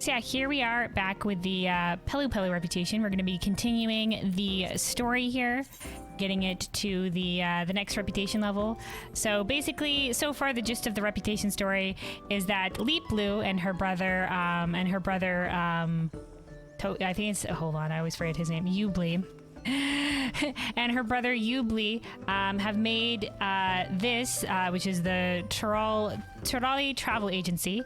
So yeah, here we are back with the Pelupelu Reputation. We're going to be continuing the story here, getting it to the next reputation level. So basically, so far the gist of the reputation story is that Pelupelu and her brother, I think it's, hold on, I always forget his name, Ubli. And her brother Ubli have made this, which is the Turali Travel Agency.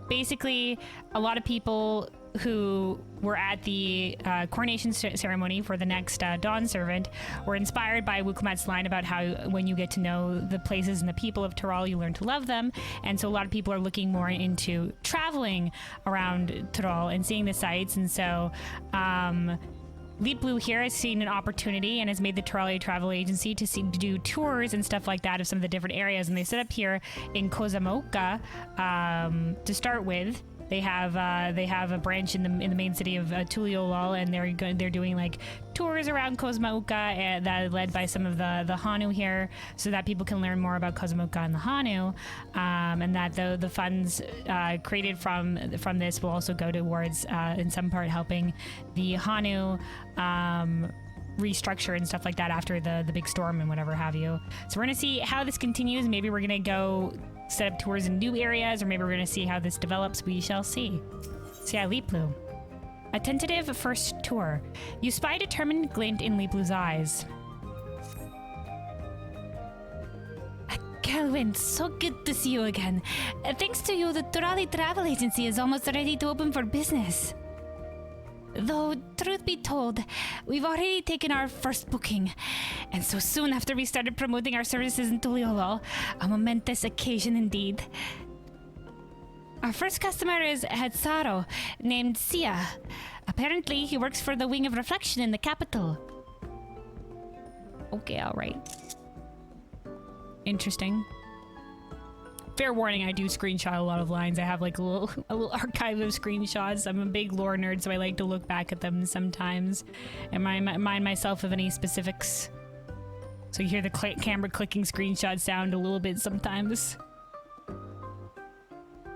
Basically, a lot of people who were at the coronation ceremony for the next Dawn servant were inspired by Wukumat's line about how when you get to know the places and the people of Tural, you learn to love them. And so a lot of people are looking more into traveling around Tural and seeing the sights. And so Pelupelu here has seen an opportunity and has made the Turali Travel Agency to do tours and stuff like that of some of the different areas. And they set up here in Kozamoka to start with. They have a branch in the main city of Tuliolol, and they're doing like tours around Kozamoka, and that led by some of the Hanu here, so that people can learn more about Kozamoka and the Hanu, and that the funds created from this will also go towards in some part helping the Hanu restructure and stuff like that after the big storm and whatever have you. So we're gonna see how this continues. Maybe we're gonna go set up tours in new areas, or maybe we're gonna see how this develops. We shall see. So yeah, Pelupelu. A tentative first tour. You spy a determined glint in Pelu's eyes. Kelvin, so good to see you again. Thanks to you, the Turali Travel Agency is almost ready to open for business. Though, truth be told, we've already taken our first booking, and so soon after we started promoting our services in Tuliolol, a momentous occasion indeed. Our first customer is Hatsaro, named Sia. Apparently, he works for the Wing of Reflection in the capital. Okay, alright. Interesting. Fair warning, I do screenshot a lot of lines. I have like a little archive of screenshots. I'm a big lore nerd, so I like to look back at them sometimes and remind myself of any specifics. So you hear the camera clicking screenshot sound a little bit sometimes.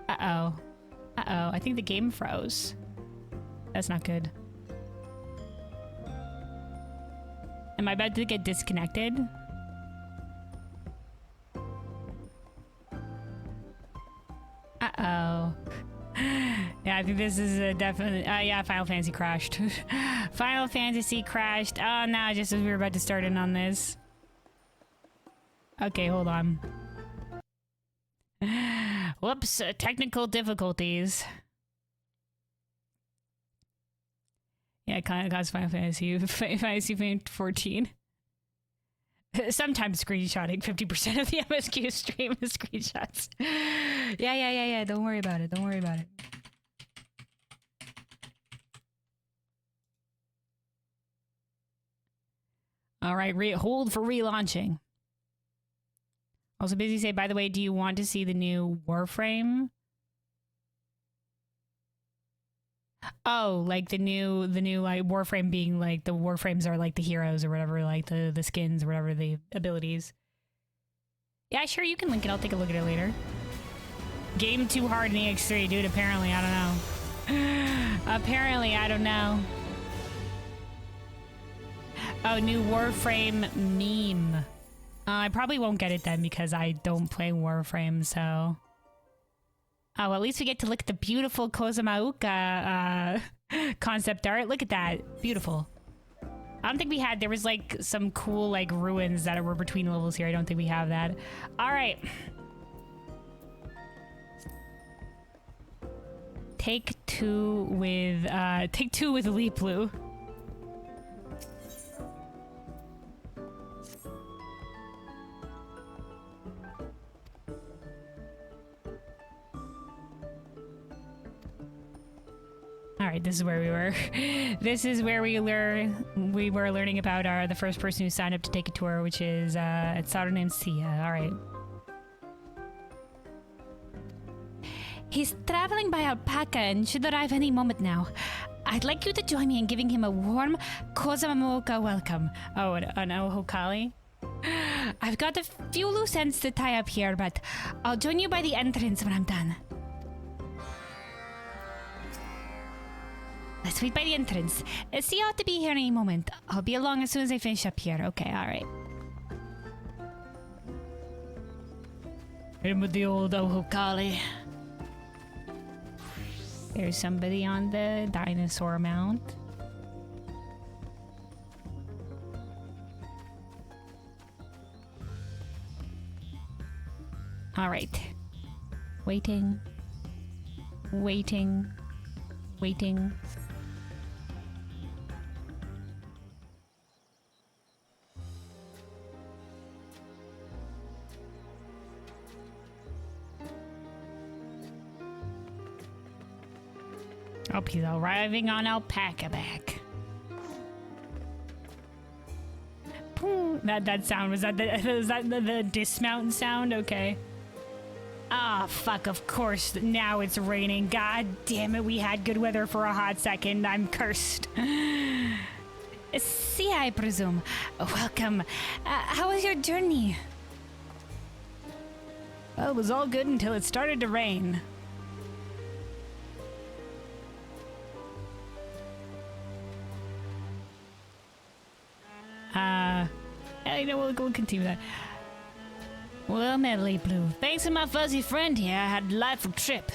Uh-oh. Uh-oh, I think the game froze. That's not good. Am I about to get disconnected? Uh-oh. Yeah, I think this is a definite... yeah, Final Fantasy crashed. Final Fantasy crashed. Oh, no, just as we were about to start in on this. Okay, hold on. Whoops, technical difficulties. Yeah, it kind of caused Final Fantasy 14. Sometimes screenshotting 50% of the MSQ stream is screenshots. Yeah. Don't worry about it. Don't worry about it. All right, hold for relaunching. Also, Busy say, by the way, do you want to see the new Warframe? Oh, like the new like Warframe being like the Warframes are like the heroes or whatever, like the skins or whatever, the abilities. Yeah, sure, you can link it. I'll take a look at it later. Game too hard in EX3, dude. Apparently, I don't know. Apparently, I don't know. Oh, new Warframe meme. I probably won't get it then because I don't play Warframe, so... Oh, well, at least we get to look at the beautiful Kozamauka concept art. Look at that. Beautiful. I don't think we had... There was, like, some cool, like, ruins that were between levels here. I don't think we have that. All right. Take two with Pelupelu. All right, this is where we were. This is where we were learning about the first person who signed up to take a tour, which is a Tsaro named Sia. All right. He's traveling by alpaca and should arrive any moment now. I'd like you to join me in giving him a warm Kozamoka welcome. Oh, an Ohokali? I've got a few loose ends to tie up here, but I'll join you by the entrance when I'm done. Let's wait by the entrance. See, you ought to be here any moment. I'll be along as soon as I finish up here. Okay, alright. In with the old Ohokali. There's somebody on the dinosaur mount. Alright. Waiting. Waiting. Waiting. Oh, he's arriving on alpaca back. Boom. That sound, was that the dismount sound? Okay. Ah, fuck, of course. Now it's raining. God damn it, we had good weather for a hot second. I'm cursed. See, I presume. Welcome. How was your journey? Well, it was all good until it started to rain. You know, we'll continue that. Well, Medley Blue, thanks to my fuzzy friend here, I had a delightful trip.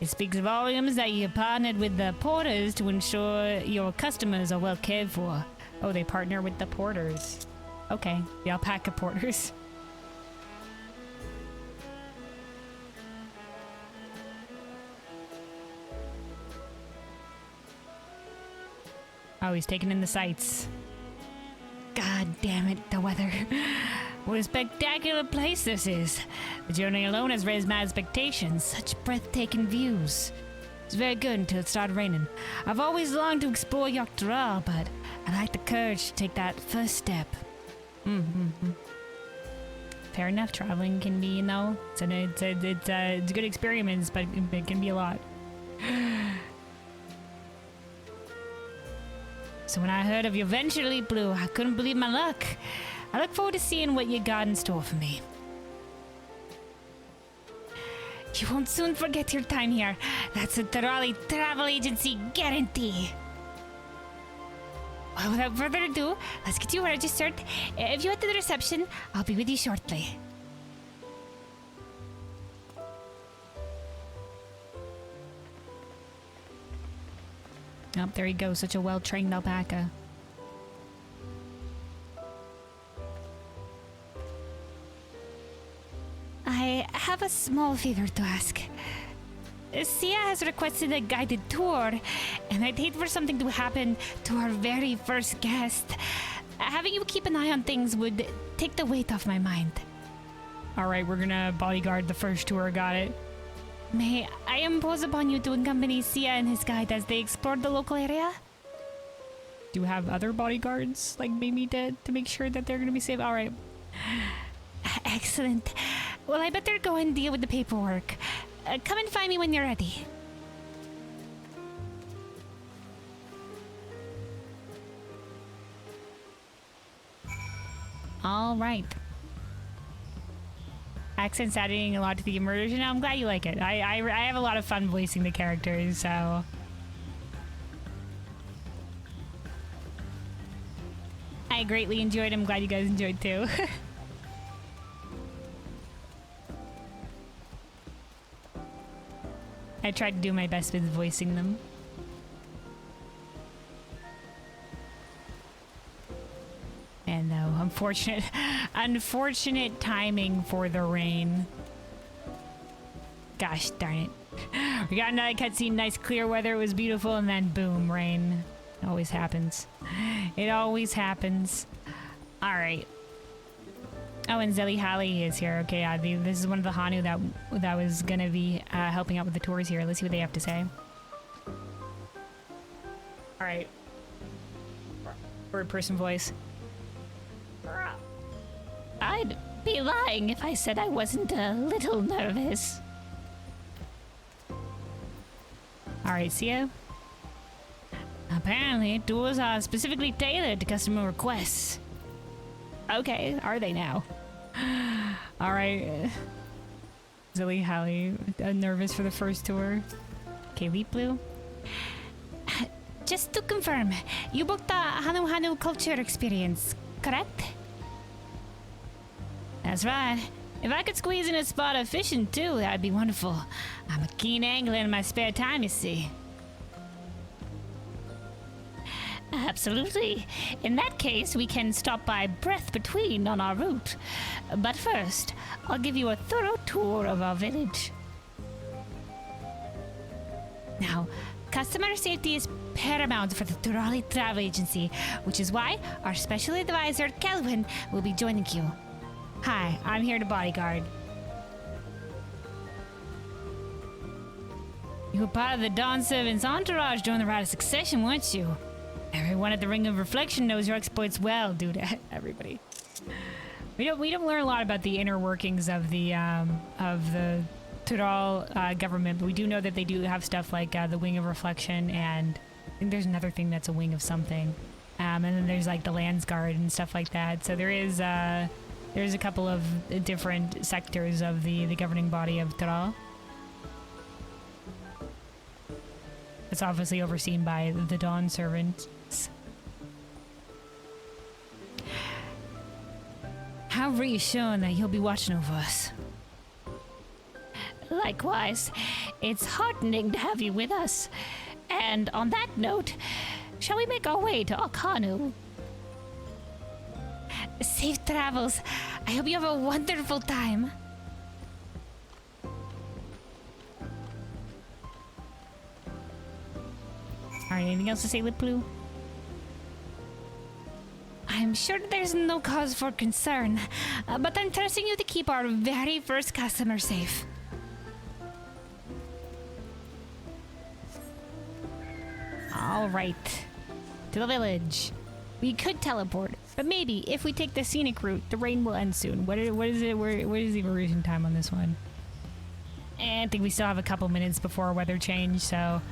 It speaks volumes that you partnered with the porters to ensure your customers are well cared for. Oh, they partner with the porters. Okay, the alpaca porters. Oh, he's taking in the sights. God damn it, the weather. What a spectacular place this is. The journey alone has raised my expectations. Such breathtaking views. It's very good until it started raining. I've always longed to explore Yoctoral, but I lack the courage to take that first step. Fair enough, traveling can be, you know, it's a good experience, but it can be a lot. So when I heard of your venture, Leap Blue, I couldn't believe my luck. I look forward to seeing what you got in store for me. You won't soon forget your time here. That's a Terali travel agency guarantee. Well, without further ado, let's get you registered. If you head to the reception, I'll be with you shortly. Oh, there he goes, such a well-trained alpaca. I have a small favor to ask. Sia has requested a guided tour, and I'd hate for something to happen to our very first guest. Having you keep an eye on things would take the weight off my mind. Alright, we're gonna bodyguard the first tour, got it. May I impose upon you to accompany Sia and his guide as they explore the local area? Do you have other bodyguards, like maybe to make sure that they're gonna be safe? Alright. Excellent. Well, I better go and deal with the paperwork. Come and find me when you're ready. Alright. Accent's adding a lot to the immersion. I'm glad you like it. I have a lot of fun voicing the characters, so... I greatly enjoyed. I'm glad you guys enjoyed too. I tried to do my best with voicing them. And no, unfortunate timing for the rain. Gosh darn it. We got another cutscene, nice clear weather, it was beautiful, and then boom, rain. It always happens. It always happens. Alright. Oh, and Zelly Hallie is here. Okay, yeah, this is one of the Hanu that was gonna be helping out with the tours here. Let's see what they have to say. Alright. Third person voice. I'd be lying if I said I wasn't a little nervous. Alright, Sia. Apparently, tours are specifically tailored to customer requests. Okay, are they now? Alright. Zilly Hallie, nervous for the first tour. Okay, Leap Blue. Just to confirm, you booked the Hanu Hanu culture experience, correct? That's right. If I could squeeze in a spot of fishing too, that'd be wonderful. I'm a keen angler in my spare time, you see. Absolutely. In that case, we can stop by Breath Between on our route. But first, I'll give you a thorough tour of our village. Now, customer safety is paramount for the Dawntrail Travel Agency, which is why our special advisor, Kelvin, will be joining you. Hi, I'm here to bodyguard. You were part of the Dawn Servant's entourage during the Rite of Succession, weren't you? Everyone at the Ring of Reflection knows your exploits well, dude. Everybody. We don't learn a lot about the inner workings of the Dawntrail government, but we do know that they do have stuff like the Wing of Reflection, and I think there's another thing that's a wing of something. And then there's like the Landsguard and stuff like that. So there's a couple of different sectors of the governing body of Dawntrail. It's obviously overseen by the Dawn Servants. How reassuring that you'll be watching over us. Likewise, it's heartening to have you with us. And on that note, shall we make our way to Akanu? Safe travels. I hope you have a wonderful time. Alright, anything else to say, Liplu? I'm sure there's no cause for concern, but I'm trusting you to keep our very first customer safe. Alright. To the village. We could teleport, but maybe if we take the scenic route, the rain will end soon. What is it? What is the immersion time on this one? I think we still have a couple minutes before weather change, so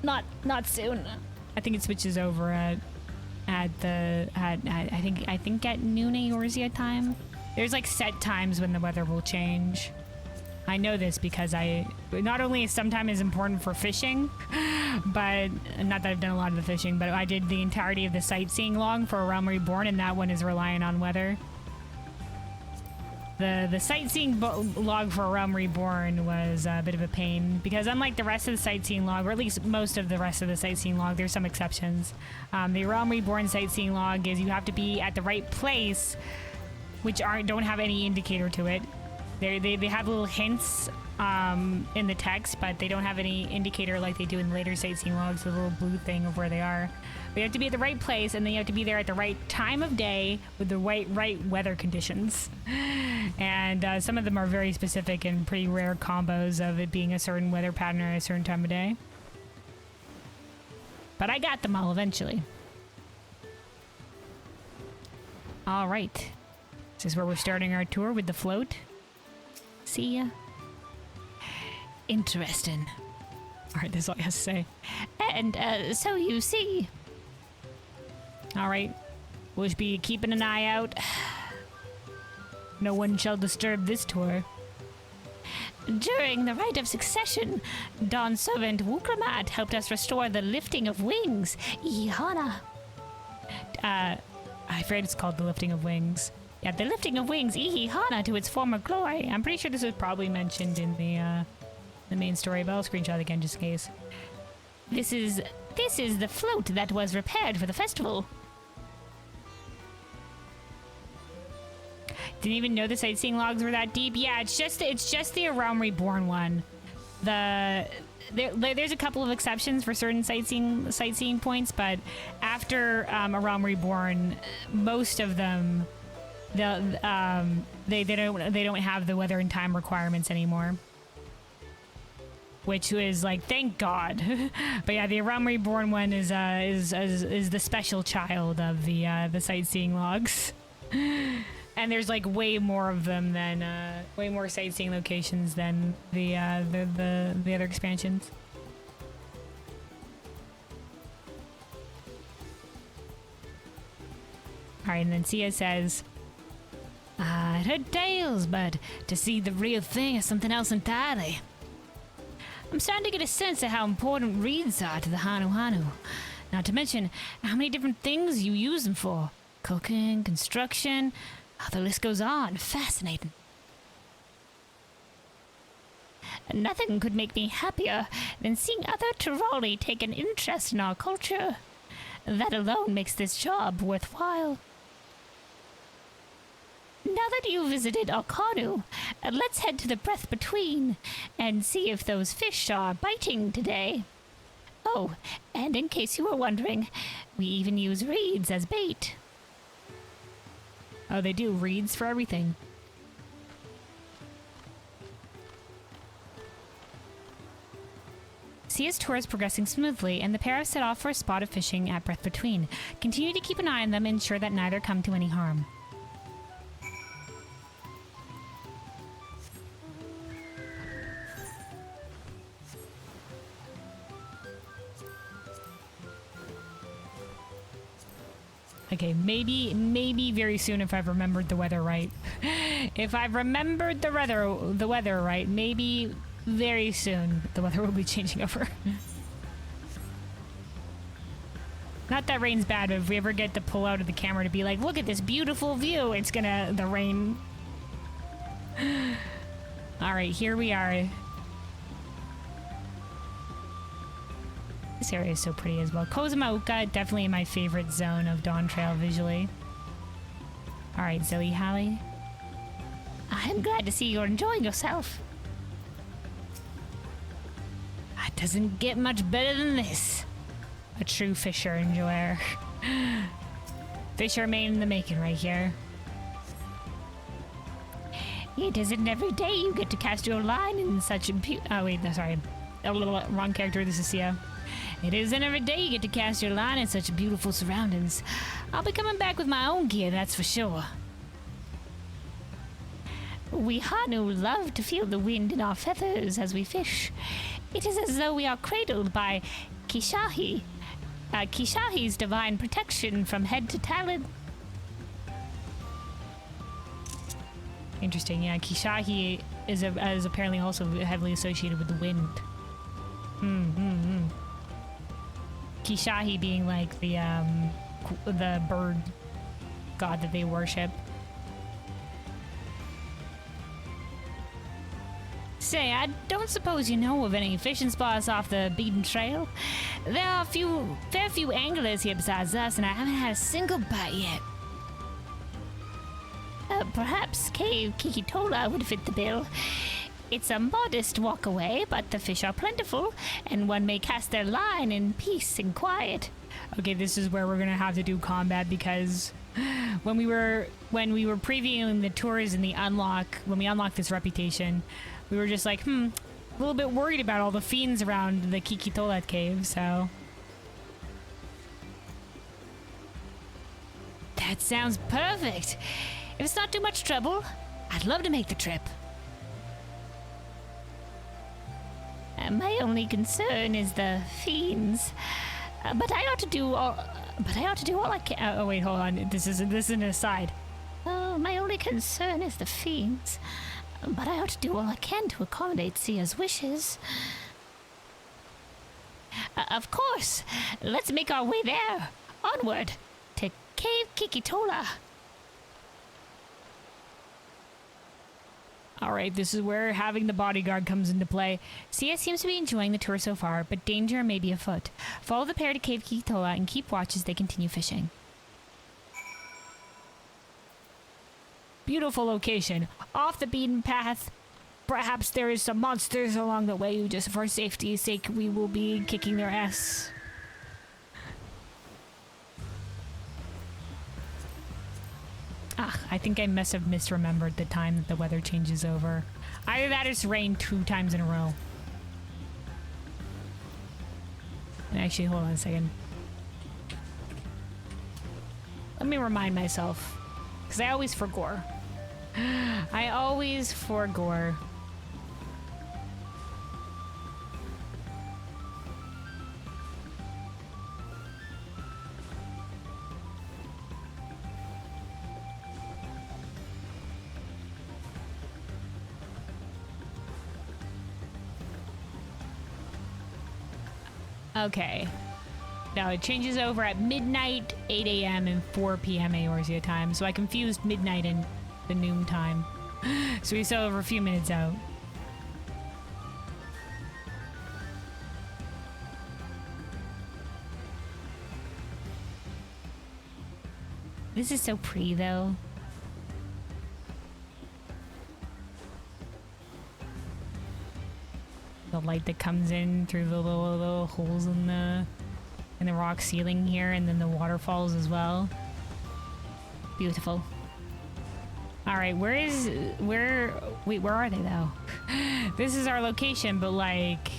not soon. I think it switches over at I think at noon Eorzea time. There's like set times when the weather will change. I know this because not only is sometimes important for fishing, but not that I've done a lot of the fishing, but I did the entirety of the sightseeing log for A Realm Reborn, and that one is reliant on weather. The sightseeing log for A Realm Reborn was a bit of a pain because unlike the rest of the sightseeing log, or at least most of the rest of the sightseeing log, there's some exceptions. The A Realm Reborn sightseeing log is you have to be at the right place, which don't have any indicator to it. They have little hints in the text, but they don't have any indicator like they do in later sightseeing logs, the little blue thing of where they are. But you have to be at the right place, and then you have to be there at the right time of day with the right weather conditions. And some of them are very specific and pretty rare combos of it being a certain weather pattern at a certain time of day. But I got them all eventually. All right. This is where we're starting our tour with the float. See ya. Interesting. All right, that's all I have to say. And so you see. All right, we'll just be keeping an eye out. No one shall disturb this tour. During the Rite of Succession, Dawn Servant Wukramat helped us restore the lifting of wings. Ihana. I afraid it's called the lifting of wings. Yeah, the lifting of wings, Ihana, to its former glory. I'm pretty sure this was probably mentioned in the main story, but I'll screenshot it again just in case. This is the float that was repaired for the festival. Didn't even know the sightseeing logs were that deep. Yeah, it's just the A Realm Reborn one. There's a couple of exceptions for certain sightseeing points, but after A Realm Reborn, most of them they don't have the weather and time requirements anymore. Which is like, thank God. But yeah, the A Realm Reborn one is the special child of the sightseeing logs. And there's like way more of them than way more sightseeing locations than the other expansions. All right, and then Sia says, "I'd heard tales, but to see the real thing is something else entirely. I'm starting to get a sense of how important reeds are to the Hanu Hanu. Not to mention how many different things you use them for. Cooking, construction, the list goes on. Fascinating. Nothing could make me happier than seeing other Tirali take an interest in our culture. That alone makes this job worthwhile. Now that you've visited Alkanu, let's head to the Breath Between and see if those fish are biting today. Oh, and in case you were wondering, we even use reeds as bait. Oh, they do reeds for everything. Sia's tour is progressing smoothly, and the pair have set off for a spot of fishing at Breath Between. Continue to keep an eye on them and ensure that neither come to any harm. Okay, maybe very soon if I've remembered the weather right. If I've remembered the weather right, maybe very soon the weather will be changing over. Not that rain's bad, but if we ever get to pull out of the camera to be like, look at this beautiful view, it's gonna, the rain. All right, here we are. This area is so pretty as well. Kozumauka, definitely my favorite zone of Dawntrail visually. All right, Zoe Hallie. I'm glad to see you're enjoying yourself. It doesn't get much better than this. A true fisher enjoyer. Fisher made in the making right here. It isn't every day you get to cast your line in such a oh wait, no, sorry. A little wrong character, this is Sia. It isn't every day you get to cast your line in such beautiful surroundings. I'll be coming back with my own gear, that's for sure. We Hanu love to feel the wind in our feathers as we fish. It is as though we are cradled by Kishahi. Kishahi's divine protection from head to talon. Interesting, yeah. Kishahi is apparently also heavily associated with the wind. Kishahi being like the bird god that they worship. Say, I don't suppose you know of any fishing spots off the beaten trail? There are fair few anglers here besides us, and I haven't had a single bite yet. Perhaps Cave Kikitola would fit the bill. It's a modest walk away, but the fish are plentiful, and one may cast their line in peace and quiet. Okay, this is where we're gonna have to do combat, because when we were previewing the tours and when we unlocked this reputation, we were just like, a little bit worried about all the fiends around the Kikitola cave, so. That sounds perfect. If it's not too much trouble, I'd love to make the trip. My only concern is the fiends. But I ought to do all I can. Oh wait, hold on. This is an aside. Oh, my only concern is the fiends. But I ought to do all I can to accommodate Sia's wishes. Of course. Let's make our way there. Onward to Cave Kikitola. Alright, this is where having the bodyguard comes into play. Sia seems to be enjoying the tour so far, but danger may be afoot. Follow the pair to Cave Kikitola and keep watch as they continue fishing. Beautiful location. Off the beaten path. Perhaps there is some monsters along the way who, just for safety's sake, we will be kicking their ass. I think I must have misremembered the time that the weather changes over. Either that or it's rained 2 times in a row. Actually, hold on a second. Let me remind myself. Because I always forgore. I always forgore. Okay. No, it changes over at midnight, 8 a.m. and 4 p.m. Eorzea time. So I confused midnight and the noon time. So we still have a few minutes out. This is so pretty, though. The light that comes in through the little holes in the rock ceiling here, and then the waterfalls as well. Beautiful. All right, wait, where are they though? This is our location, but like,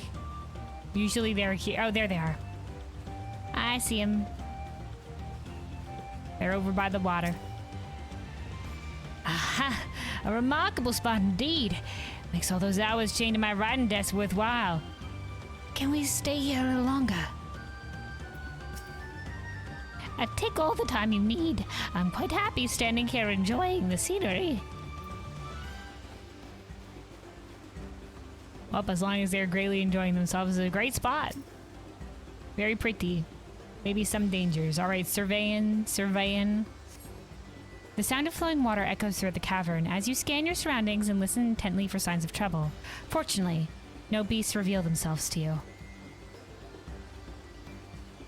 usually they're here. Oh, there they are. I see them. They're over by the water. Aha! A remarkable spot indeed. Makes all those hours chained to my writing desk worthwhile. Can we stay here a little longer? Take all the time you need. I'm quite happy standing here enjoying the scenery. Well, as long as they're greatly enjoying themselves, it's a great spot. Very pretty. Maybe some dangers. All right, surveying. The sound of flowing water echoes throughout the cavern as you scan your surroundings and listen intently for signs of trouble. Fortunately, no beasts reveal themselves to you.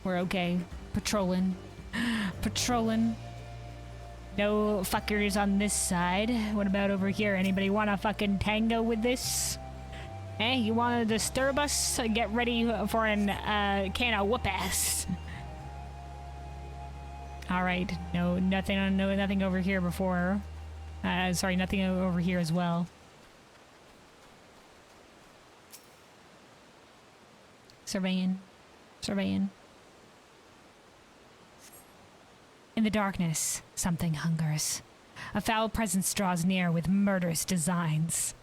We're okay. Patrolling. No fuckers on this side. What about over here? Anybody want to fucking tango with this? Hey, you want to disturb us? Get ready for an can of whoop ass. All right, nothing over here before. Sorry, nothing over here as well. Surveying. In the darkness, something hungers. A foul presence draws near with murderous designs.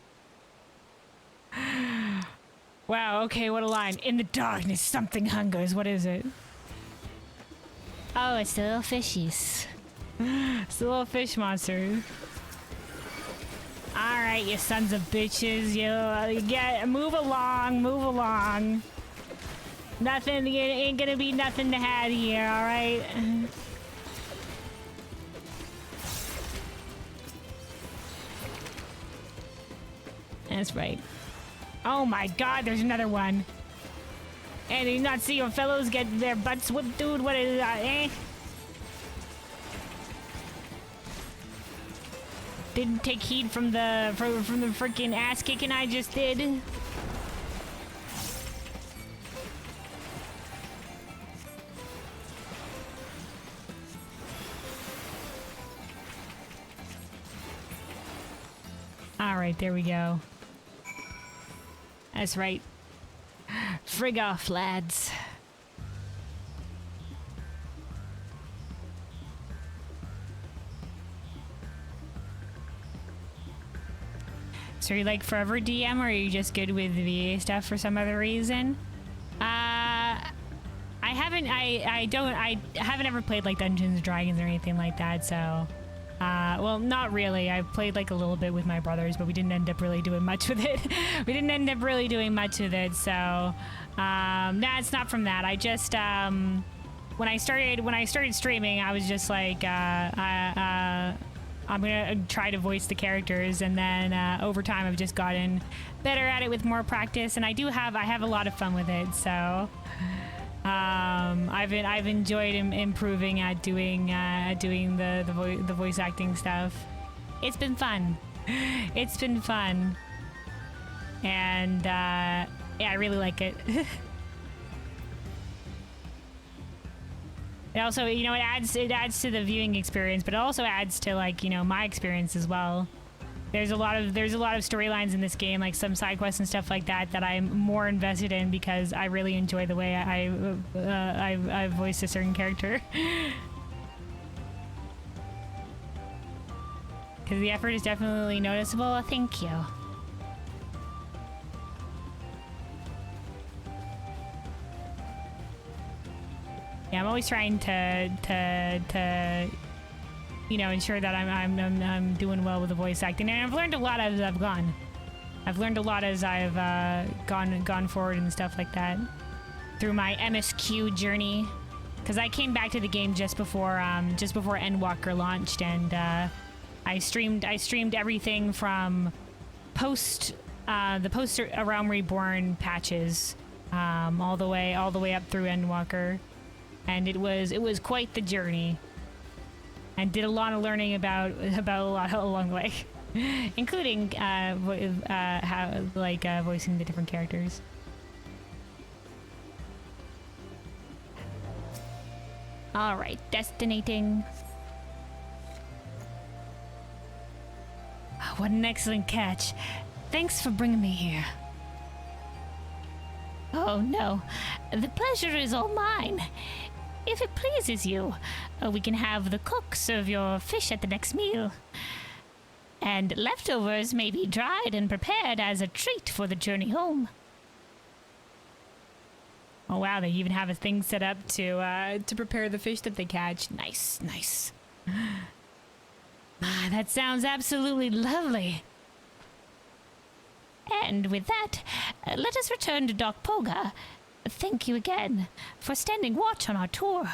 Wow, okay, what a line. In the darkness, something hungers. What is it? Oh, it's the little fishies. It's the little fish monster. Alright, you sons of bitches. Move along. Nothing, ain't gonna be nothing to have here, alright? That's right. Oh my god, there's another one. Hey, do you not see your fellows get their butts whipped, dude? What is that, eh? Didn't take heed from the freaking ass kicking I just did. All right, there we go. That's right. Frig off, lads. So are you like forever DM, or are you just good with VA stuff for some other reason? I haven't ever played like Dungeons and Dragons or anything like that, so well, not really. I played like a little bit with my brothers, but we didn't end up really doing much with it. So nah, it's not from that. I just when I started streaming, I was just like I'm gonna try to voice the characters, and then over time I've just gotten better at it with more practice, and I have a lot of fun with it. So I've enjoyed improving at doing the voice acting stuff. It's been fun. And yeah, I really like it. It also, it adds to the viewing experience, but it also adds to, like, my experience as well. There's a lot of storylines in this game, like some side quests and stuff like that, that I'm more invested in because I really enjoy the way I voiced a certain character. Because the effort is definitely noticeable. Thank you. Yeah, I'm always trying to ensure that I'm doing well with the voice acting, and I've learned a lot as I've gone. I've learned a lot as I've gone forward and stuff like that. through my MSQ journey, because I came back to the game just before Endwalker launched, and I streamed everything from the post A Realm Reborn patches, all the way up through Endwalker, and it was quite the journey, and did a lot of learning about a lot along the way, including how voicing the different characters. All right, destinating. What an excellent catch. Thanks for bringing me here. Oh, no. The pleasure is all mine. If it pleases you, we can have the cook serve your fish at the next meal. And leftovers may be dried and prepared as a treat for the journey home. Oh, wow, they even have a thing set up to prepare the fish that they catch. Nice, nice. That sounds absolutely lovely. And with that, let us return to Doc Poga. Thank you again for standing watch on our tour.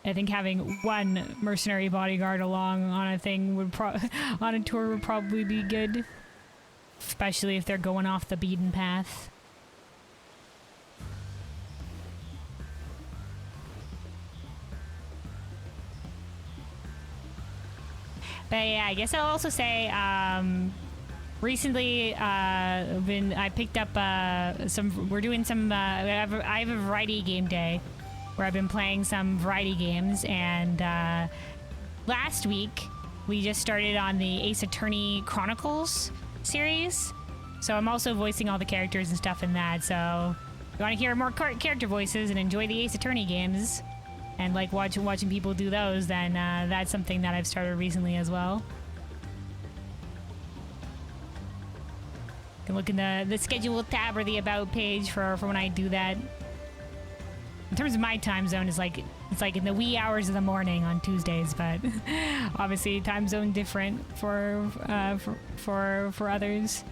I think having one mercenary bodyguard along on a thing on a tour would probably be good, especially if they're going off the beaten path. But yeah, I guess I'll also say, recently, I picked up we're doing some, I have a variety game day where I've been playing some variety games, and last week we just started on the Ace Attorney Chronicles series, so I'm also voicing all the characters and stuff in that. So if you want to hear more character voices and enjoy the Ace Attorney games and like watching people do those, then that's something that I've started recently as well. You can look in the schedule tab or the about page for when I do that. In terms of my time zone, it's like in the wee hours of the morning on Tuesdays, but obviously time zone different for others.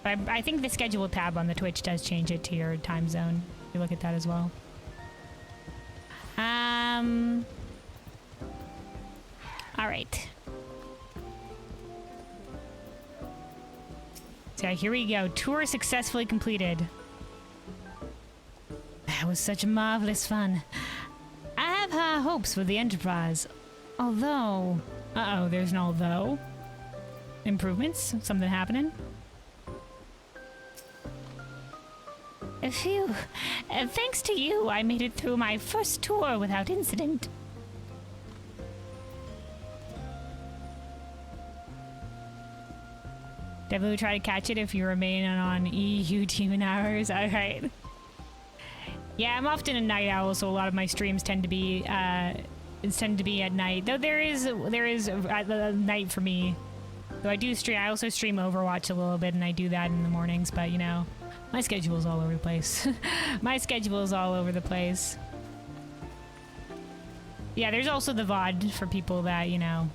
But I think the schedule tab on the Twitch does change it to your time zone. You look at that as well. All right. So here we go. Tour successfully completed. That was such marvelous fun. I have high hopes for the Enterprise. Although... Uh-oh, there's an although. Improvements? Something happening? Phew. Thanks to you, I made it through my first tour without incident. Definitely try to catch it if you remain on EU team hours. Alright. Yeah, I'm often a night owl, so a lot of my streams tend to be at night. Though there is a night for me. Though I also stream Overwatch a little bit, and I do that in the mornings, but you know, my schedule is all over the place. My schedule is all over the place. Yeah, there's also the VOD for people that, you know,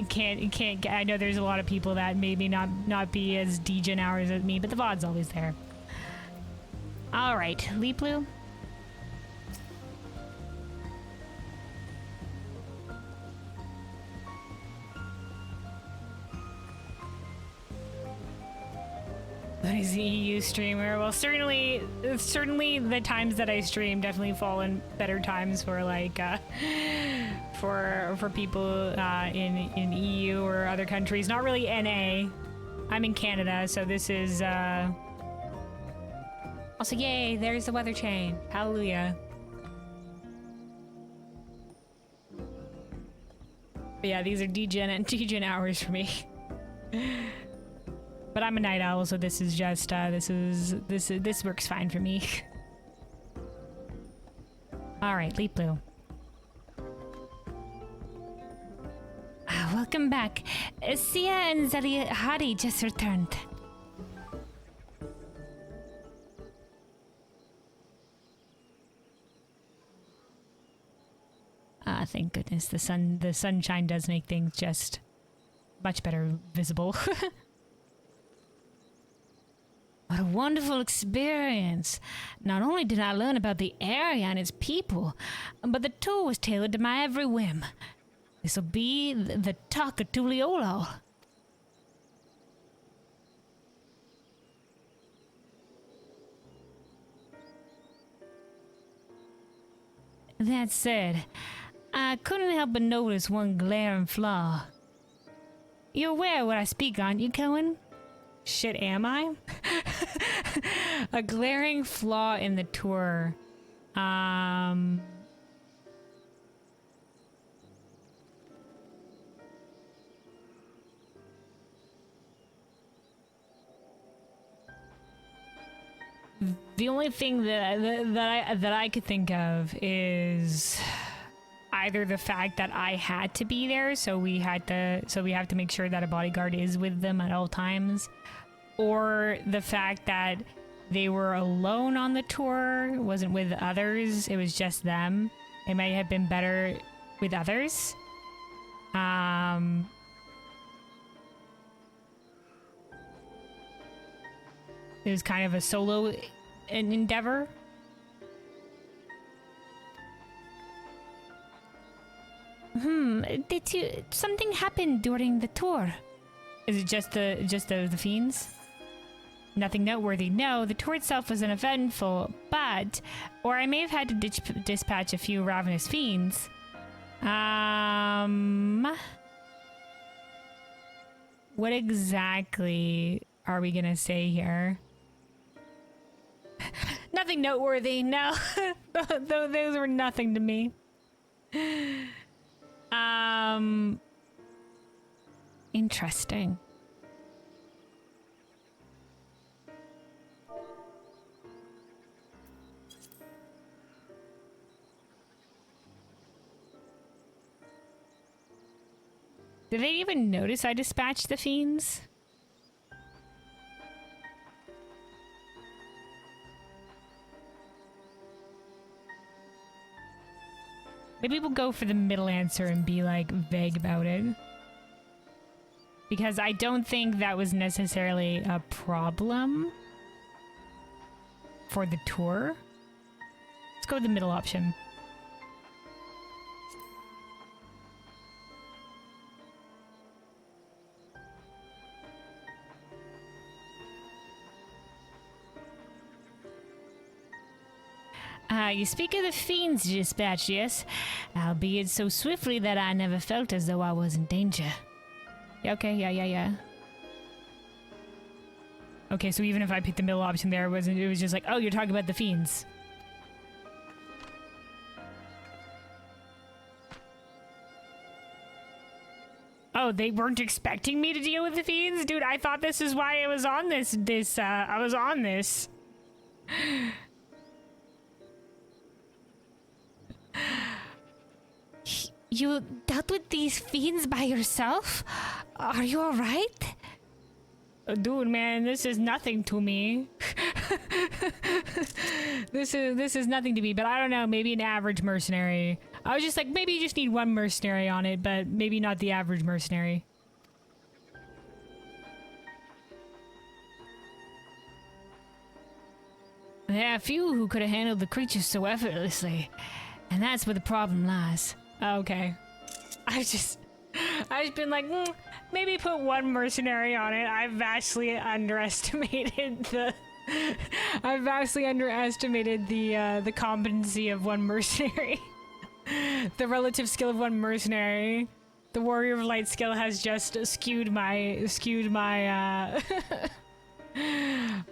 can't. I know there's a lot of people that maybe not be as degen hours as me, but the VOD's always there. All right, Pelupelu. He's an EU streamer. Well, certainly the times that I stream definitely fall in better times for like for people in EU or other countries. Not really NA. I'm in Canada, so this is also yay. There's the weather chain. Hallelujah. But yeah, these are degen hours for me. But I'm a night owl, so this is just this works fine for me. All right, Pelupelu. Welcome back. Sia and Zelihari just returned. Ah, thank goodness the sunshine does make things just much better visible. What a wonderful experience. Not only did I learn about the area and its people, but the tour was tailored to my every whim. This'll be the Takatuliolo. That said, I couldn't help but notice one glaring flaw. You're aware of what I speak, aren't you, Cohen? Shit, am I? A glaring flaw in the tour. The only thing that I could think of is either the fact that I had to be there, so we have to make sure that a bodyguard is with them at all times, or the fact that they were alone on the tour, wasn't with others, it was just them. It might have been better with others. It was kind of a solo endeavor. Something happened during the tour? Is it just the fiends? Nothing noteworthy. No, the tour itself was uneventful, or I may have had to dispatch a few ravenous fiends. What exactly are we gonna say here? Nothing noteworthy. No, those were nothing to me. Interesting. Did they even notice I dispatched the fiends? Maybe we'll go for the middle answer and be like vague about it. Because I don't think that was necessarily a problem for the tour. Let's go with the middle option. You speak of the fiends dispatch, yes? Albeit so swiftly that I never felt as though I was in danger. Yeah, okay, yeah. Okay, so even if I picked the middle option there, it was just like, oh, you're talking about the fiends. Oh, they weren't expecting me to deal with the fiends? Dude, I thought this is why I was on this. I was on this. You dealt with these fiends by yourself? Are you alright? Dude, man, this is nothing to me. This is nothing to me, but I don't know, maybe an average mercenary. I was just like, maybe you just need one mercenary on it, but maybe not the average mercenary. There are few who could have handled the creatures so effortlessly, and that's where the problem lies. Okay. I've been like, maybe put one mercenary on it. I've vastly underestimated the competency of one mercenary. The relative skill of one mercenary. The Warrior of Light skill has just skewed my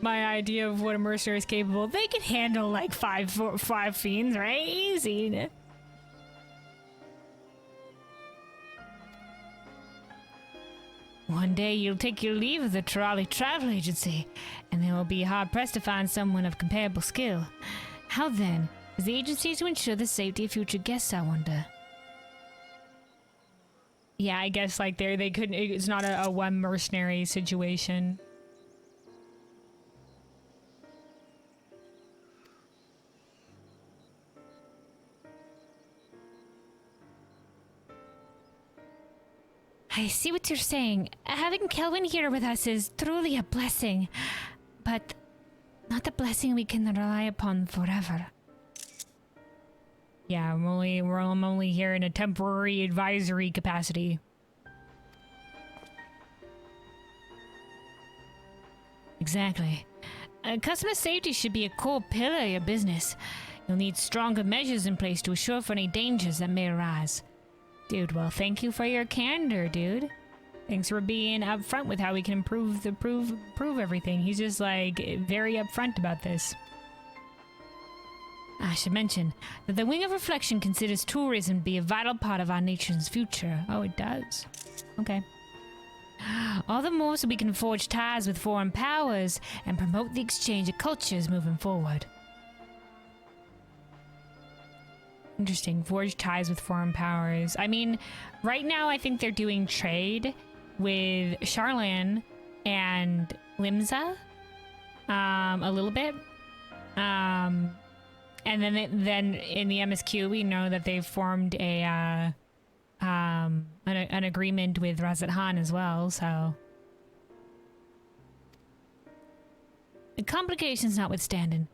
my idea of what a mercenary is capable. They can handle like five fiends, right? Easy. One day you'll take your leave of the Trolley Travel Agency, and they will be hard-pressed to find someone of comparable skill. How then is the agency to ensure the safety of future guests, I wonder? Yeah, I guess like they couldn't. It's not a one mercenary situation. I see what you're saying. Having Kelvin here with us is truly a blessing, but not a blessing we can rely upon forever. Yeah, I'm only here in a temporary advisory capacity. Exactly. Customer safety should be a core pillar of your business. You'll need stronger measures in place to assure for any dangers that may arise. Dude, well, thank you for your candor, dude. Thanks for being upfront with how we can improve everything. He's just like very upfront about this. I should mention that the Wing of Reflection considers tourism to be a vital part of our nation's future. Oh, it does. Okay. All the more so we can forge ties with foreign powers and promote the exchange of cultures moving forward. Interesting. Forge ties with foreign powers. I mean, right now I think they're doing trade with Charlan and Limsa. A little bit. And then in the MSQ, we know that they've formed an agreement with Razat Han as well, so. The complications notwithstanding,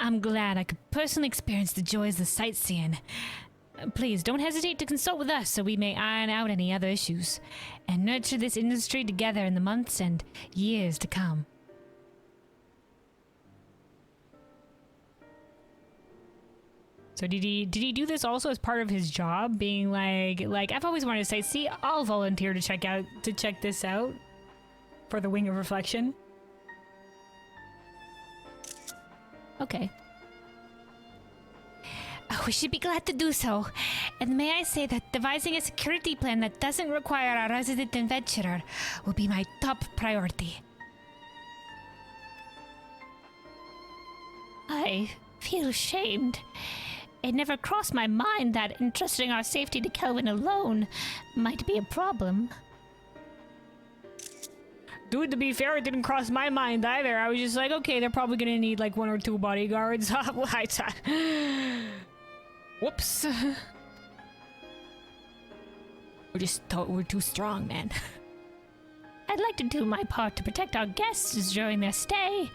I'm glad I could personally experience the joys of sightseeing. Please don't hesitate to consult with us so we may iron out any other issues and nurture this industry together in the months and years to come. So did he do this also as part of his job, being like I've always wanted to say, see, I'll volunteer to check this out for the Wing of Reflection. Okay. Oh, we should be glad to do so. And may I say that devising a security plan that doesn't require a resident adventurer will be my top priority. I feel ashamed. It never crossed my mind that entrusting our safety to Kelvin alone might be a problem. Dude, to be fair, it didn't cross my mind either. I was just like, okay, they're probably gonna need like 1 or 2 bodyguards. Whoops. We're too strong, man. I'd like to do my part to protect our guests during their stay.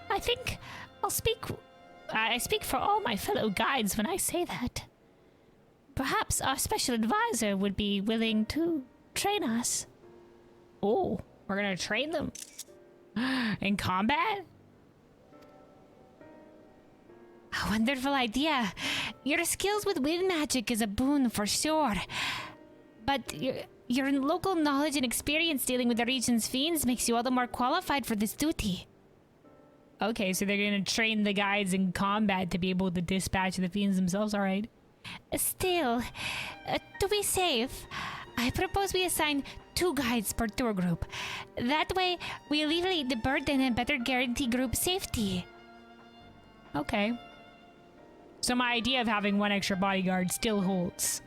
I think I speak for all my fellow guides when I say that. Perhaps our special advisor would be willing to train us. Oh, we're gonna train them in combat? A wonderful idea. Your skills with wind magic is a boon for sure. But your local knowledge and experience dealing with the region's fiends makes you all the more qualified for this duty. Okay, so they're gonna train the guides in combat to be able to dispatch the fiends themselves, alright. Still, to be safe, I propose we assign 2 guides per tour group. That way, we alleviate the burden and better guarantee group safety. Okay. So my idea of having 1 extra bodyguard still holds.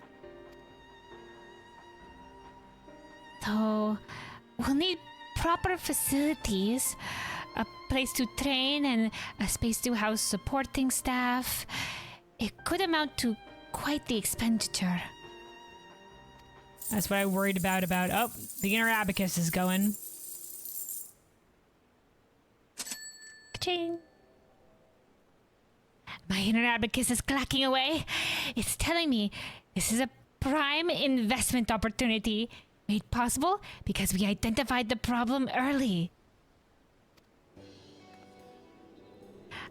Though, we'll need proper facilities, a place to train, and a space to house supporting staff. It could amount to quite the expenditure. That's what I worried about, oh, the inner abacus is going. Ka-ching. My inner abacus is clacking away. It's telling me this is a prime investment opportunity made possible because we identified the problem early.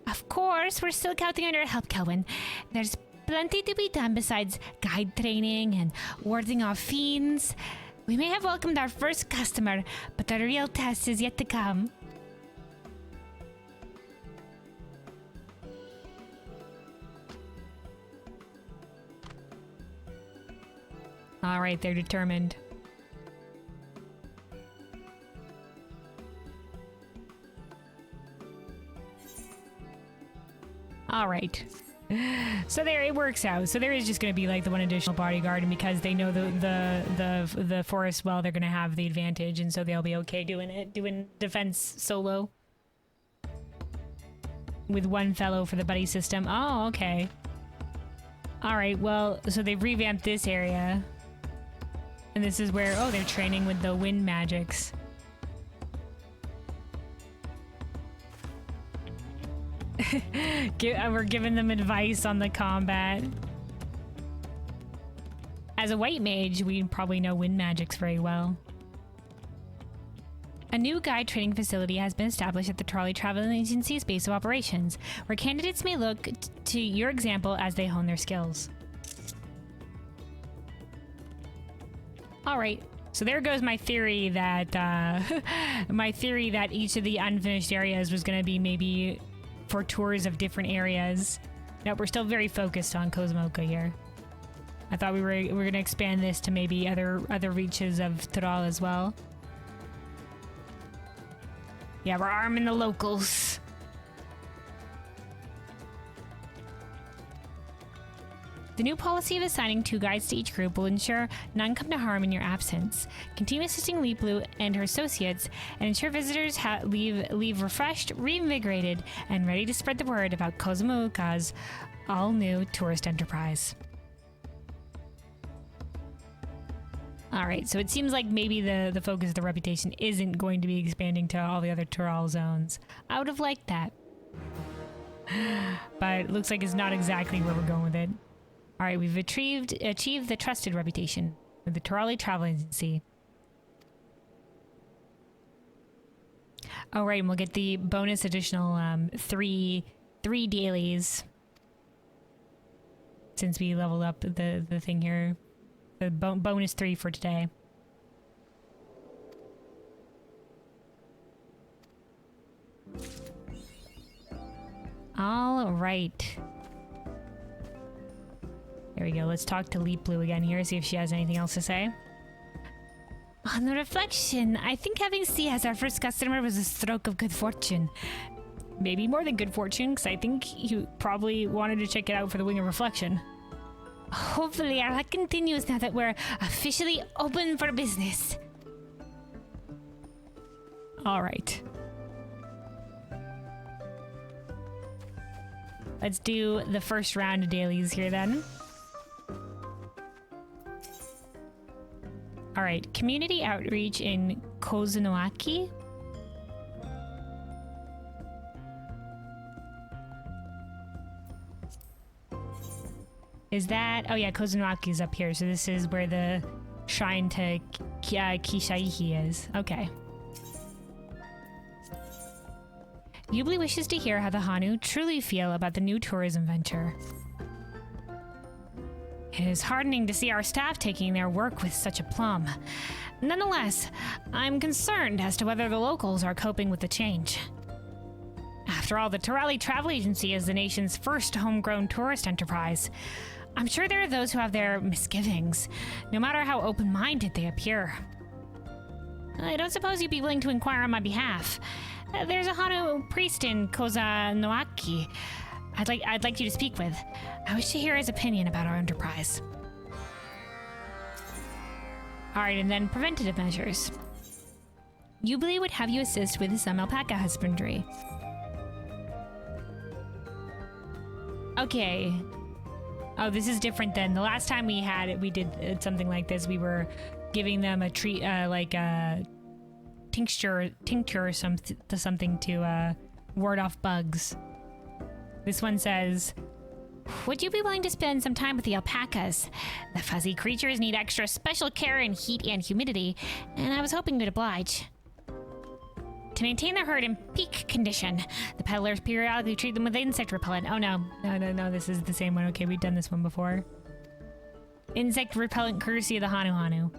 Of course, we're still counting on your help, Kelvin. There's plenty to be done besides guide training and warding off fiends. We may have welcomed our first customer, but the real test is yet to come. All right, they're determined. All right. So there, it works out. So there is just going to be like the 1 additional bodyguard, and because they know the forest well, they're going to have the advantage, and so they'll be okay doing defense solo with 1 fellow for the buddy system. Oh, okay. All right. Well, so they've revamped this area. And this is where, oh, they're training with the wind magics. We're giving them advice on the combat. As a white mage, we probably know wind magics very well. A new guide training facility has been established at the Trolley Travel Agency's base of operations, where candidates may look to your example as they hone their skills. All right, so there goes my theory that each of the unfinished areas was going to be maybe for tours of different areas. No, we're still very focused on Kozumoka here. I thought we were going to expand this to maybe other reaches of Tyrol as well. Yeah, we're arming the locals. The new policy of assigning 2 guides to each group will ensure none come to harm in your absence. Continue assisting Pelupelu and her associates, and ensure visitors leave refreshed, reinvigorated, and ready to spread the word about Kozumoka's all-new tourist enterprise. Alright, so it seems like maybe the focus of the reputation isn't going to be expanding to all the other Tyrol zones. I would have liked that. But it looks like it's not exactly where we're going with it. Alright, we've achieved the trusted reputation with the Trolley Travel Agency. Alright, and we'll get the bonus additional three dailies. Since we leveled up the thing here. The bonus 3 for today. All right. There we go. Let's talk to Pelupelu again here, see if she has anything else to say. On the reflection, I think having C as our first customer was a stroke of good fortune. Maybe more than good fortune, because I think you probably wanted to check it out for the Wing of Reflection. Hopefully our luck continues now that we're officially open for business. All right. Let's do the first round of dailies here then. All right, community outreach in Kozunoaki. Is that... Oh yeah, Kozunoaki is up here, so this is where the shrine to Kishaihi is. Okay. Pelupelu wishes to hear how the Hanu truly feel about the new tourism venture. It is heartening to see our staff taking their work with such aplomb. Nonetheless, I'm concerned as to whether the locals are coping with the change. After all, the Trolley Travel Agency is the nation's first homegrown tourist enterprise. I'm sure there are those who have their misgivings, no matter how open-minded they appear. I don't suppose you'd be willing to inquire on my behalf. There's a Hanu priest in Kozunoaki I'd like you to speak with. I wish to hear his opinion about our enterprise. Alright, and then preventative measures. Pelupelu would have you assist with some alpaca husbandry. Okay. Oh, this is different than the last time we did something like this. We were giving them a treat, like a tincture or something to ward off bugs. This one says, would you be willing to spend some time with the alpacas? The fuzzy creatures need extra special care in heat and humidity, and I was hoping to oblige. To maintain the herd in peak condition, the peddlers periodically treat them with insect repellent. Oh no, this is the same one. Okay, we've done this one before. Insect repellent courtesy of the Hanu.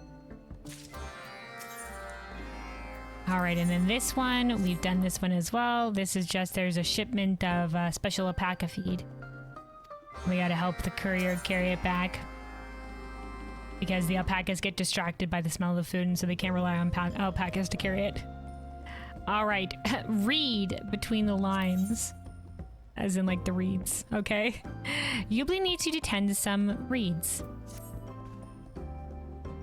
Alright, and then this one, we've done this one as well. This is just, there's a shipment of special alpaca feed. We gotta help the courier carry it back. Because the alpacas get distracted by the smell of the food, and so they can't rely on alpacas to carry it. Alright, read between the lines. As in like the reads, okay? Pelupelu needs you to tend to some reads.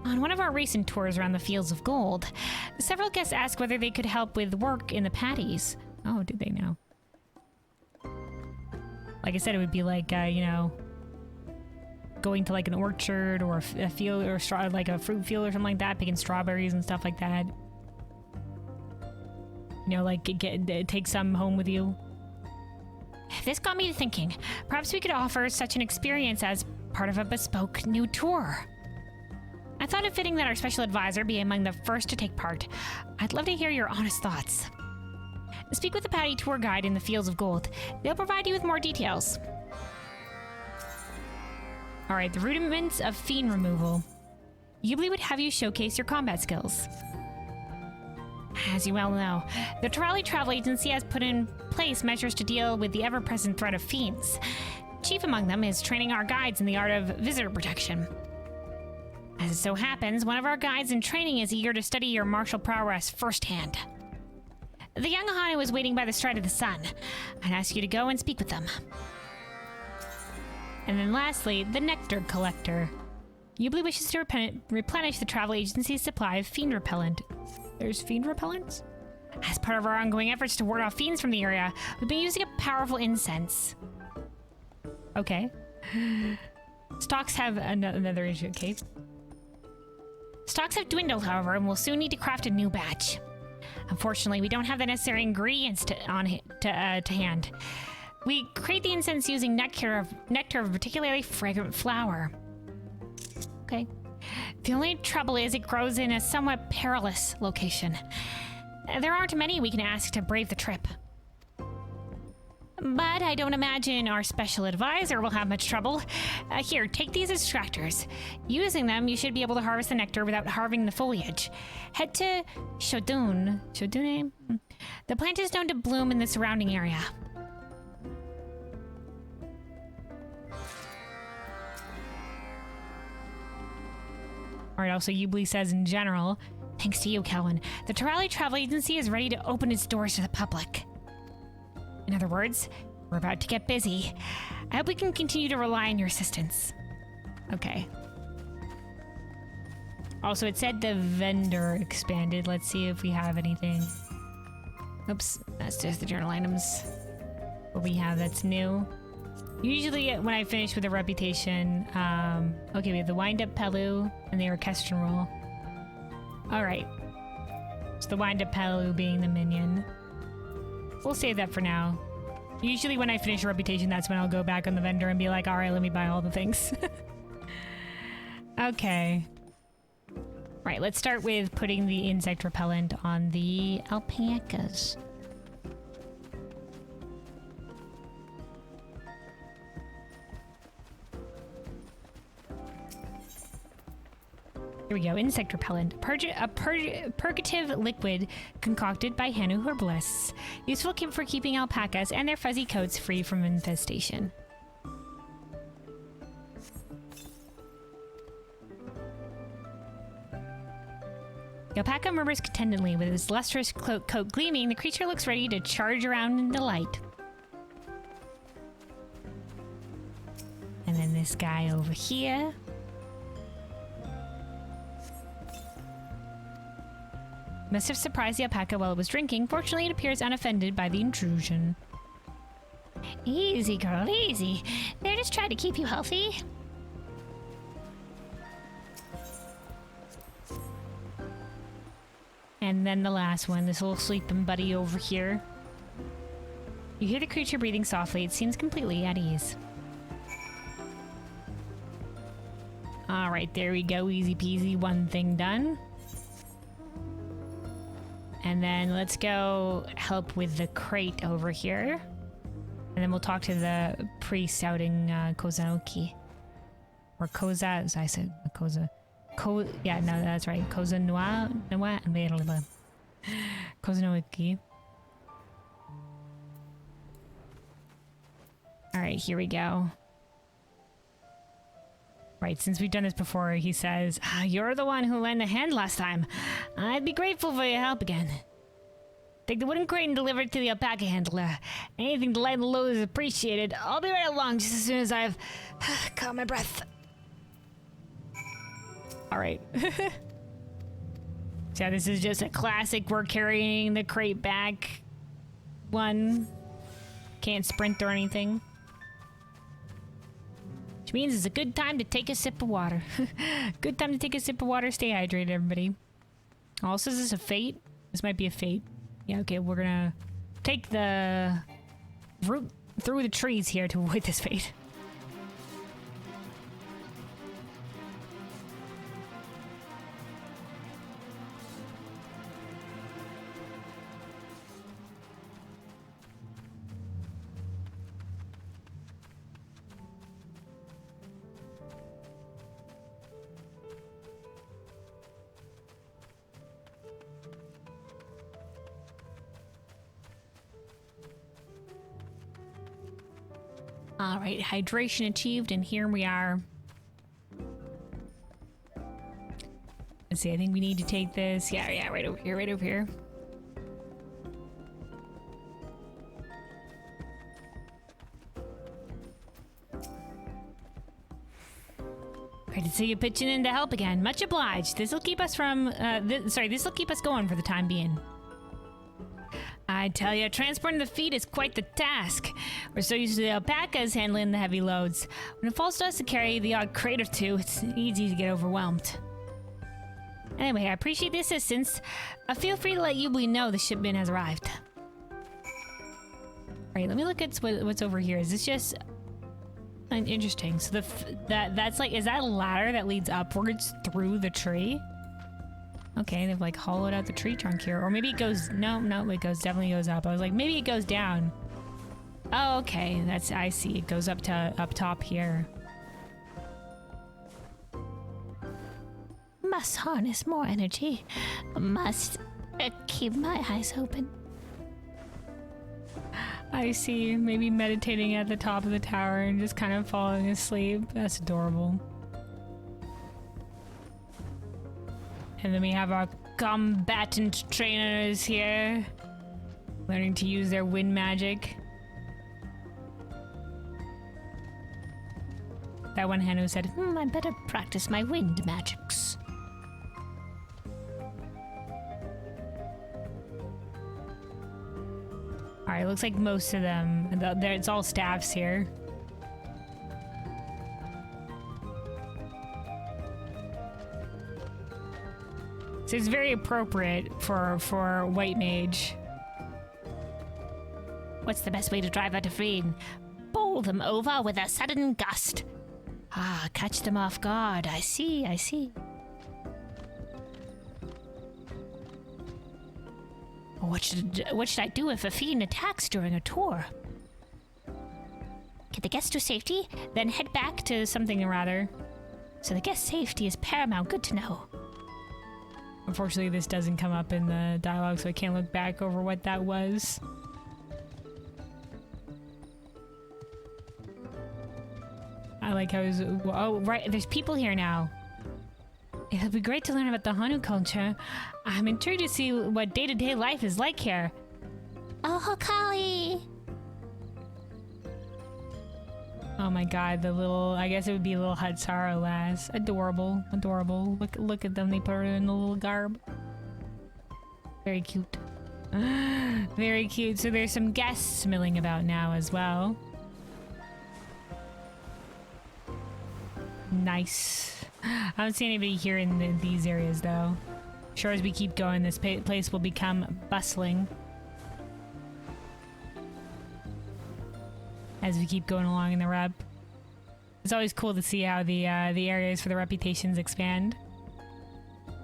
On one of our recent tours around the fields of gold, several guests asked whether they could help with work in the paddies. Oh, did they know? Like I said, it would be like, you know, going to like an orchard or a field or like a fruit field or something like that, picking strawberries and stuff like that. You know, like take some home with you. This got me to thinking. Perhaps we could offer such an experience as part of a bespoke new tour. I thought it fitting that our special advisor be among the first to take part. I'd love to hear your honest thoughts. Speak with the Patty tour guide in the Fields of Gold. They'll provide you with more details. Alright, the rudiments of fiend removal. Yubli would have you showcase your combat skills. As you well know, the Dawntrail Travel Agency has put in place measures to deal with the ever-present threat of fiends. Chief among them is training our guides in the art of visitor protection. As it so happens, one of our guides in training is eager to study your martial prowess firsthand. The young Hanu is waiting by the Stride of the Sun. I'd ask you to go and speak with them. And then lastly, the Nectar Collector. Yubli wishes to replenish the travel agency's supply of fiend repellent. There's fiend repellents? As part of our ongoing efforts to ward off fiends from the area, we've been using a powerful incense. Okay. Stocks have another issue. Okay. Stocks have dwindled, however, and we'll soon need to craft a new batch. Unfortunately, we don't have the necessary ingredients to hand. We create the incense using nectar of a particularly fragrant flower. Okay. The only trouble is it grows in a somewhat perilous location. There aren't many we can ask to brave the trip. But I don't imagine our special advisor will have much trouble. Here, take these extractors. Using them, you should be able to harvest the nectar without harvesting the foliage. Head to Shodune. Shodune? The plant is known to bloom in the surrounding area. Alright, also Yubli says in general, thanks to you, Kelwin, the Dawntrail Travel Agency is ready to open its doors to the public. In other words, we're about to get busy. I hope we can continue to rely on your assistance. Okay. Also, it said the vendor expanded. Let's see if we have anything. Oops, that's just the journal items. What we have that's new. Usually when I finish with a reputation, okay, we have the wind-up Pelu and the orchestral roll. Alright. So the wind-up Pelu being the minion. We'll save that for now. Usually when I finish a reputation, that's when I'll go back on the vendor and be like, alright, let me buy all the things. Okay. Right, let's start with putting the insect repellent on the alpacas. Here we go, insect repellent. A purgative liquid concocted by Hanu herbalists. Useful for keeping alpacas and their fuzzy coats free from infestation. The alpaca murmurs contentedly. With its lustrous coat gleaming, the creature looks ready to charge around in delight. And then this guy over here. Must have surprised the alpaca while it was drinking. Fortunately, it appears unoffended by the intrusion. Easy, girl, easy. They're just trying to keep you healthy. And then the last one, this little sleeping buddy over here. You hear the creature breathing softly. It seems completely at ease. Alright, there we go. Easy peasy, one thing done. And then let's go help with the crate over here. And then we'll talk to the priest out in Kozanoki. Or Koza, as I said, Koza. Yeah, no, that's right. Kozanoki. Alright, here we go. Right, since we've done this before, he says, you're the one who lent a hand last time. I'd be grateful for your help again. Take the wooden crate and deliver it to the alpaca handler. Anything to lighten the load is appreciated. I'll be right along just as soon as I've caught my breath. Alright. So this is just a classic, we're carrying the crate back one. Can't sprint or anything. Which means it's a good time to take a sip of water. Good time to take a sip of water. Stay hydrated, everybody. Also, is this a fate? This might be a fate. Yeah, okay, we're gonna take the route through the trees here to avoid this fate. All right, hydration achieved, and here we are. Let's see, I think we need to take this. Yeah, right over here, right over here. Great to see you pitching in to help again. Much obliged. This'll keep us from, this'll keep us going for the time being. I tell you, transporting the feed is quite the task. We're so used to the alpacas handling the heavy loads. When it falls to us to carry the odd crate or two, it's easy to get overwhelmed. Anyway, I appreciate the assistance. Feel free to let Yubli know the shipment has arrived. Alright, let me look at what's over here. Is this just... interesting. So that's like... Is that a ladder that leads upwards through the tree? Okay, they've like hollowed out the tree trunk here. Or maybe it goes... No, it definitely goes up. I was like, maybe it goes down. Oh, okay. I see. It goes up top here. Must harness more energy. Must keep my eyes open. I see. Maybe meditating at the top of the tower and just kind of falling asleep. That's adorable. And then we have our combatant trainers here, learning to use their wind magic. That one hen who said, I better practice my wind magics. Alright, looks like most of them, it's all staffs here. So it's very appropriate for White Mage. What's the best way to drive out a fiend? Bowl them over with a sudden gust. Ah, catch them off guard. I see. What should I do if a fiend attacks during a tour? Get the guest to safety, then head back to something or other. So the guest's safety is paramount. Good to know. Unfortunately, this doesn't come up in the dialogue, so I can't look back over what that was. I like how it's... Oh, right, there's people here now. It'll be great to learn about the Hanu culture. I'm intrigued to see what day-to-day life is like here. Oh, Hokali! Oh my god, the little... I guess it would be a little Hatsara lass. Adorable. Look at them, they put her in a little garb. Very cute. Very cute. So there's some guests milling about now as well. Nice. I don't see anybody here in these areas though. Sure, as we keep going, this place will become bustling. As we keep going along in the rep. It's always cool to see how the areas for the reputations expand.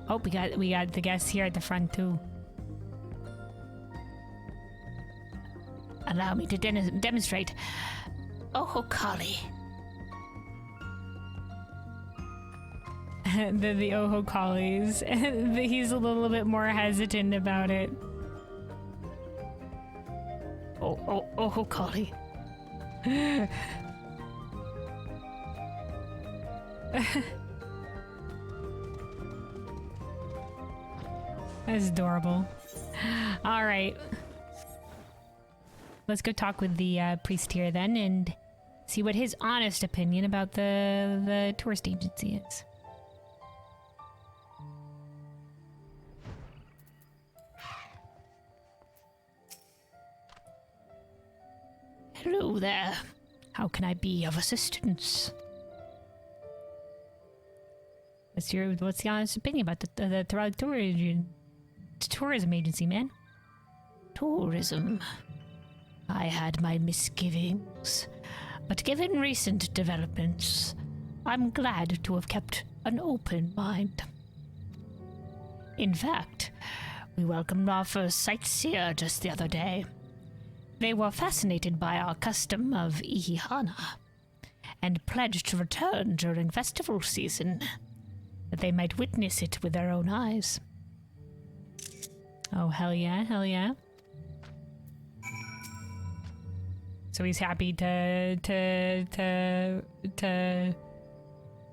Oh, we got the guests here at the front too. Allow me to demonstrate. Oh, Kali. the Ohokalis. He's a little bit more hesitant about it. Ohokali. That's adorable. All right. Let's go talk with the priest here then and see what his honest opinion about the tourist agency is. Hello there. How can I be of assistance? What's the honest opinion about the tourism agency, man? Tourism. I had my misgivings, but given recent developments, I'm glad to have kept an open mind. In fact, we welcomed our first sightseer just the other day. They were fascinated by our custom of Ihihana and pledged to return during festival season, that they might witness it with their own eyes. Oh, hell yeah, hell yeah. So he's happy to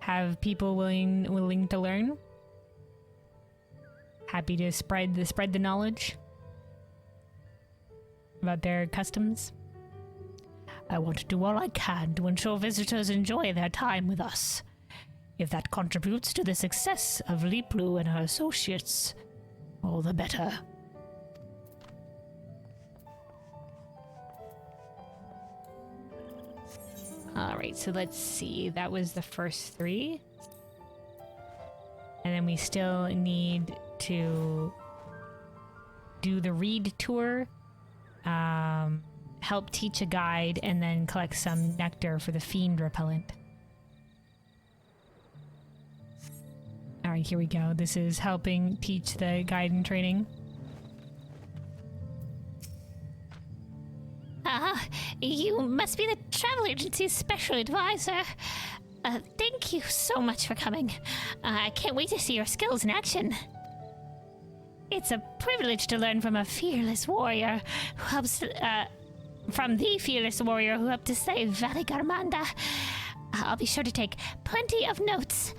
have people willing to learn. Happy to spread the knowledge about their customs. I want to do all I can to ensure visitors enjoy their time with us. If that contributes to the success of Pelupelu and her associates, all the better. Alright, so let's see. That was the first 3. And then we still need to do the read tour, help teach a guide, and then collect some nectar for the fiend repellent. Alright, here we go. This is helping teach the guide in training. You must be the travel agency's special advisor. Thank you so much for coming. I can't wait to see your skills in action. It's a privilege to learn from a fearless warrior who helps, from the fearless warrior who helped to save Valley Garmanda. I'll be sure to take plenty of notes.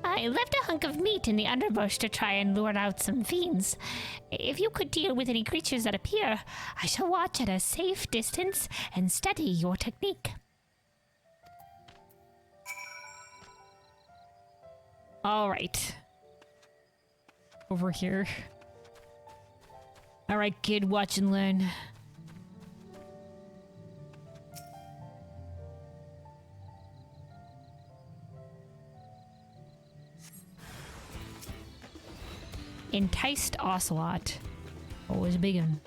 I left a hunk of meat in the underbush to try and lure out some fiends. If you could deal with any creatures that appear, I shall watch at a safe distance and study your technique. Alright. Over here. Alright, kid, watch and learn. Enticed Ocelot. Always a big one.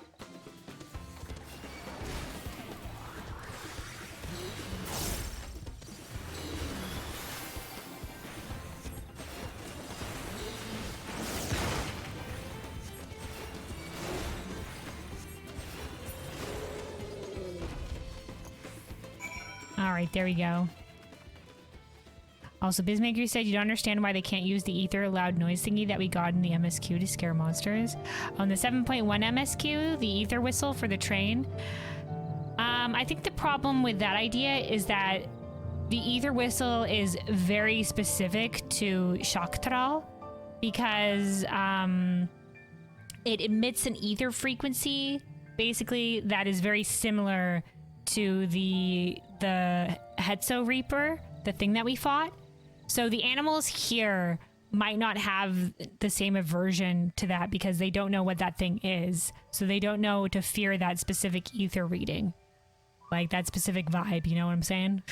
Alright, there we go. Also, Bizmaker said you don't understand why they can't use the ether loud noise thingy that we got in the MSQ to scare monsters. On the 7.1 MSQ, the ether whistle for the train. I think the problem with that idea is that the ether whistle is very specific to Shaktral because it emits an ether frequency, basically, that is very similar to the Hetzo Reaper, the thing that we fought. So the animals here might not have the same aversion to that because they don't know what that thing is. So they don't know to fear that specific ether reading. Like that specific vibe, you know what I'm saying?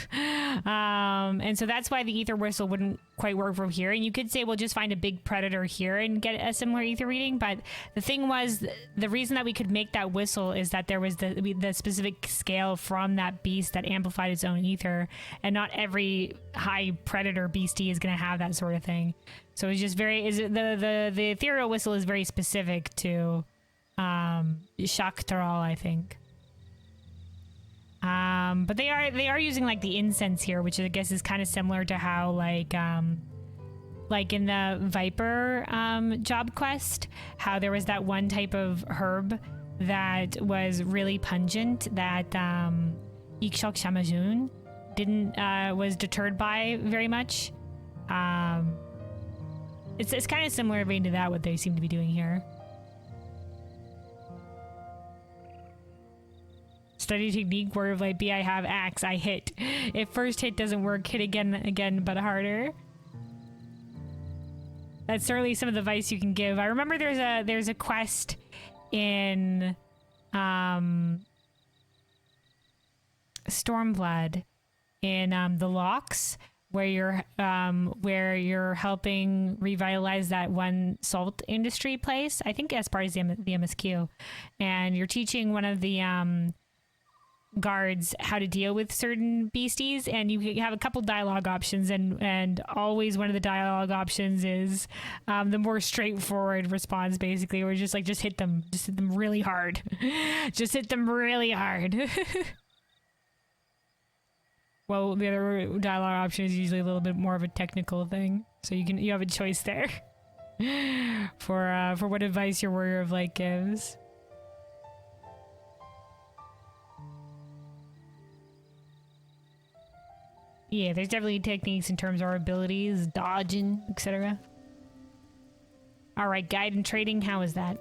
And so that's why the ether whistle wouldn't quite work from here. And you could say, well, just find a big predator here and get a similar ether reading. But the thing was, the reason that we could make that whistle is that there was the specific scale from that beast that amplified its own ether. And not every high predator beastie is going to have that sort of thing. So it's just the ethereal whistle is very specific to Shaktral, I think. But they are using like the incense here, which I guess is kind of similar to how like in the Viper job quest, how there was that one type of herb that was really pungent that Ikshok Shamajun was deterred by very much. It's kind of similar vein to that, what they seem to be doing here. Study technique, word of light B, I have axe, I hit. If first hit doesn't work, hit again, but harder. That's certainly some of the advice you can give. I remember there's a quest in Stormblood in the Locks where you're helping revitalize that one salt industry place. I think as part of the MSQ, and you're teaching one of the guards how to deal with certain beasties, and you have a couple dialogue options, and always one of the dialogue options is the more straightforward response, basically, where just hit them really hard. Just hit them really hard. Well, the other dialogue option is usually a little bit more of a technical thing, so you have a choice there for what advice your Warrior of Light gives. Yeah, there's definitely techniques in terms of our abilities, dodging, etc. All right, guide and trading, how is that?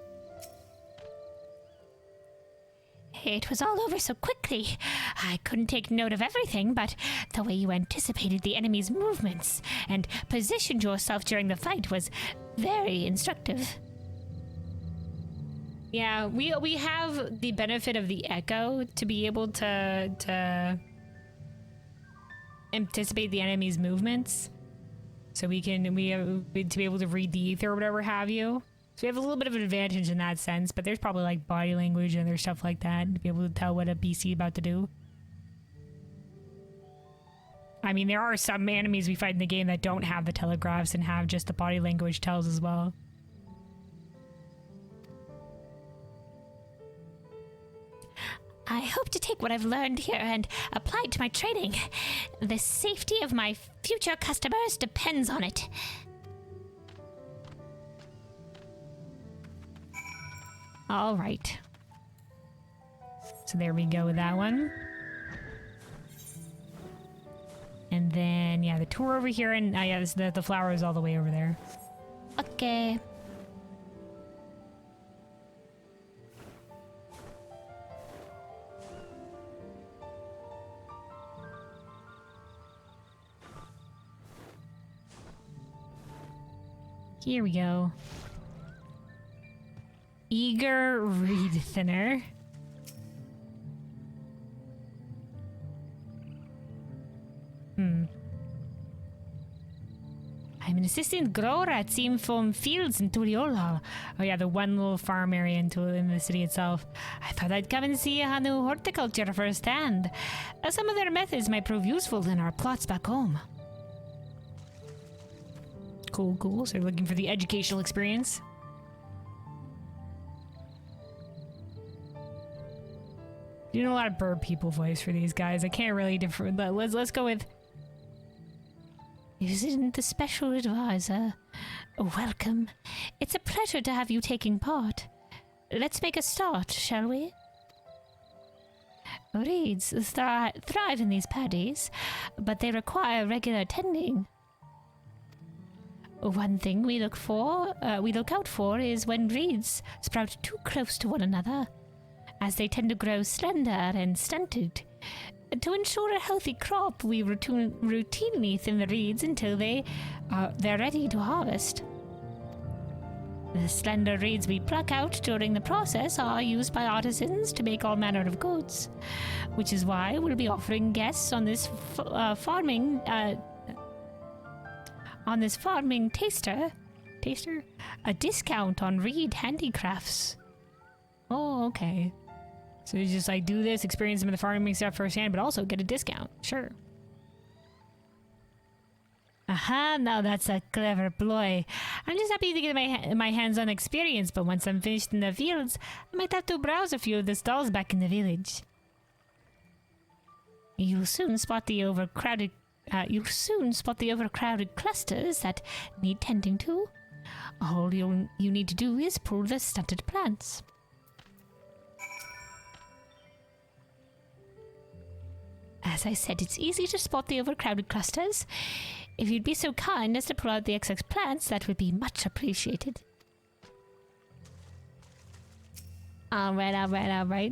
It was all over so quickly. I couldn't take note of everything, but the way you anticipated the enemy's movements and positioned yourself during the fight was very instructive. Yeah, we have the benefit of the echo to be able to anticipate the enemy's movements. So to be able to read the ether or whatever have you. So we have a little bit of an advantage in that sense, but there's probably like body language and there's stuff like that to be able to tell what a BC is about to do. I mean, there are some enemies we fight in the game that don't have the telegraphs and have just the body language tells as well. I hope to take what I've learned here and apply it to my trading. The safety of my future customers depends on it. All right. So there we go with that one. And then, yeah, the tour over here, and yeah, the flower is all the way over there. Okay. Here we go. Eager reed thinner. I'm an assistant grower at Seamfoam Fields in Turiola. Oh yeah, the one little farm area in the city itself. I thought I'd come and see how new horticulture firsthand. Some of their methods might prove useful in our plots back home. Cool, cool. So you're looking for the educational experience. You know a lot of bird people voice for these guys. I can't really differ. Let's go with. Isn't the special advisor? Welcome. It's a pleasure to have you taking part. Let's make a start, shall we? Reeds thrive in these paddies, but they require regular tending. One thing we look out for is when reeds sprout too close to one another, as they tend to grow slender and stunted. To ensure a healthy crop, we routinely thin the reeds until they're ready to harvest. The slender reeds we pluck out during the process are used by artisans to make all manner of goods, which is why we'll be offering guests on this farming taster a discount on reed handicrafts. Oh, okay. So you just like do this, experience some of the farming stuff firsthand, but also get a discount. Sure. Aha, now that's a clever ploy. I'm just happy to get my hands on experience, but once I'm finished in the fields, I might have to browse a few of the stalls back in the village. You'll soon spot the overcrowded clusters that need tending to. All you need to do is pull the stunted plants. As I said, it's easy to spot the overcrowded clusters. If you'd be so kind as to pull out the excess plants, that would be much appreciated. Alright. Alright,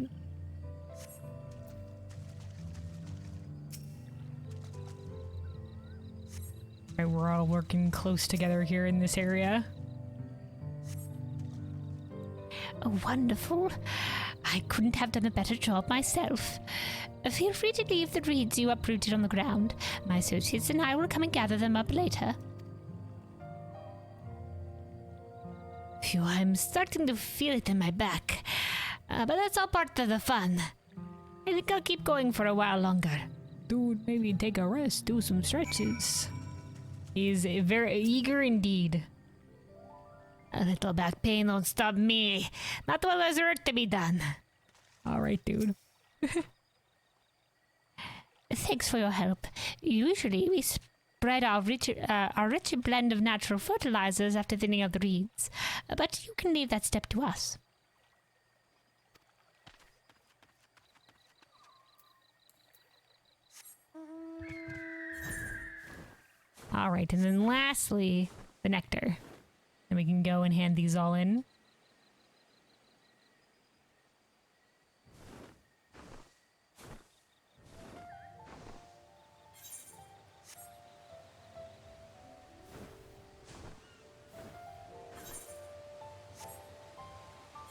we're all working close together here in this area. Oh, wonderful. I couldn't have done a better job myself. Feel free to leave the reeds you uprooted on the ground. My associates and I will come and gather them up later. Phew, I'm starting to feel it in my back. But that's all part of the fun. I think I'll keep going for a while longer. Dude, maybe take a rest, do some stretches. He's very eager indeed. A little back pain don't stop me. Not while there's work to be done. Alright, dude. Thanks for your help. Usually we spread our rich blend of natural fertilizers after thinning out the reeds. But you can leave that step to us. Alright, and then lastly, the nectar. And we can go and hand these all in.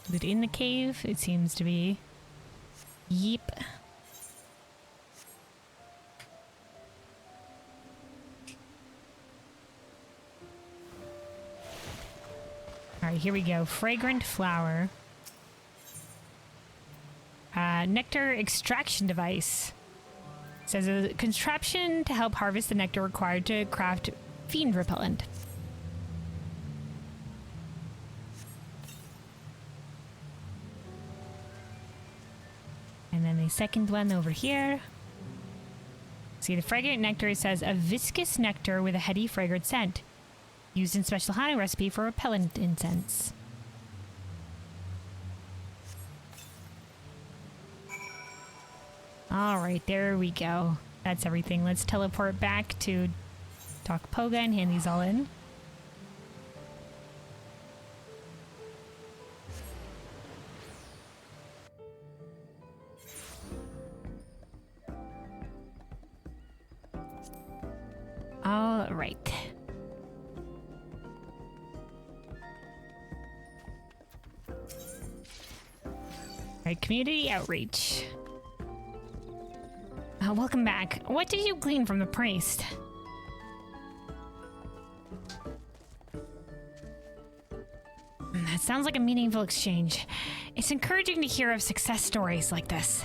Is it in the cave? It seems to be. Yeep. Alright, here we go. Fragrant flower. Nectar extraction device. It says a contraption to help harvest the nectar required to craft fiend repellent. And then the second one over here. See, the fragrant nectar, it says a viscous nectar with a heady fragrant scent. Used in special honey recipe for repellent incense. Alright, there we go. That's everything. Let's teleport back to Poga and hand these all in. Alright. Alright, community outreach. Welcome back. What did you glean from the priest? That sounds like a meaningful exchange. It's encouraging to hear of success stories like this.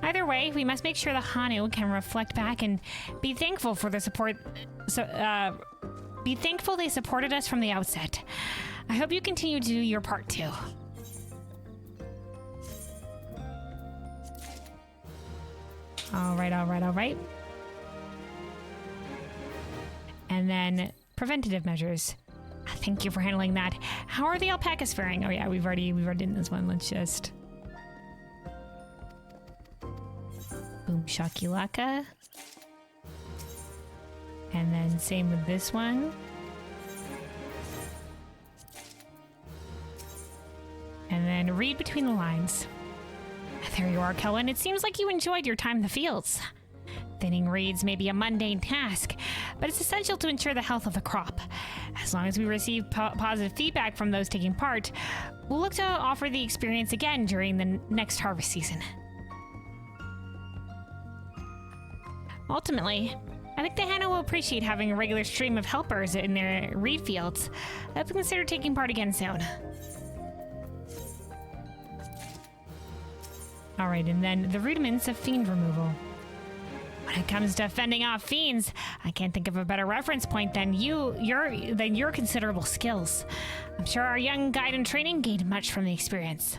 Either way, we must make sure the Hanu can reflect back and be thankful for the support. Be thankful they supported us from the outset. I hope you continue to do your part too. Alright. And then preventative measures. Thank you for handling that. How are the alpacas faring? Oh yeah, we've already done this one. Let's just boom shakulaka. And then same with this one. And then read between the lines. There you are, Kellen. It seems like you enjoyed your time in the fields. Thinning reeds may be a mundane task, but it's essential to ensure the health of the crop. As long as we receive positive feedback from those taking part, we'll look to offer the experience again during the next harvest season. Ultimately, I think the Hannah will appreciate having a regular stream of helpers in their reed fields. I'll consider taking part again soon. Alright, and then the rudiments of fiend removal. When it comes to fending off fiends, I can't think of a better reference point than your considerable skills. I'm sure our young guide in training gained much from the experience.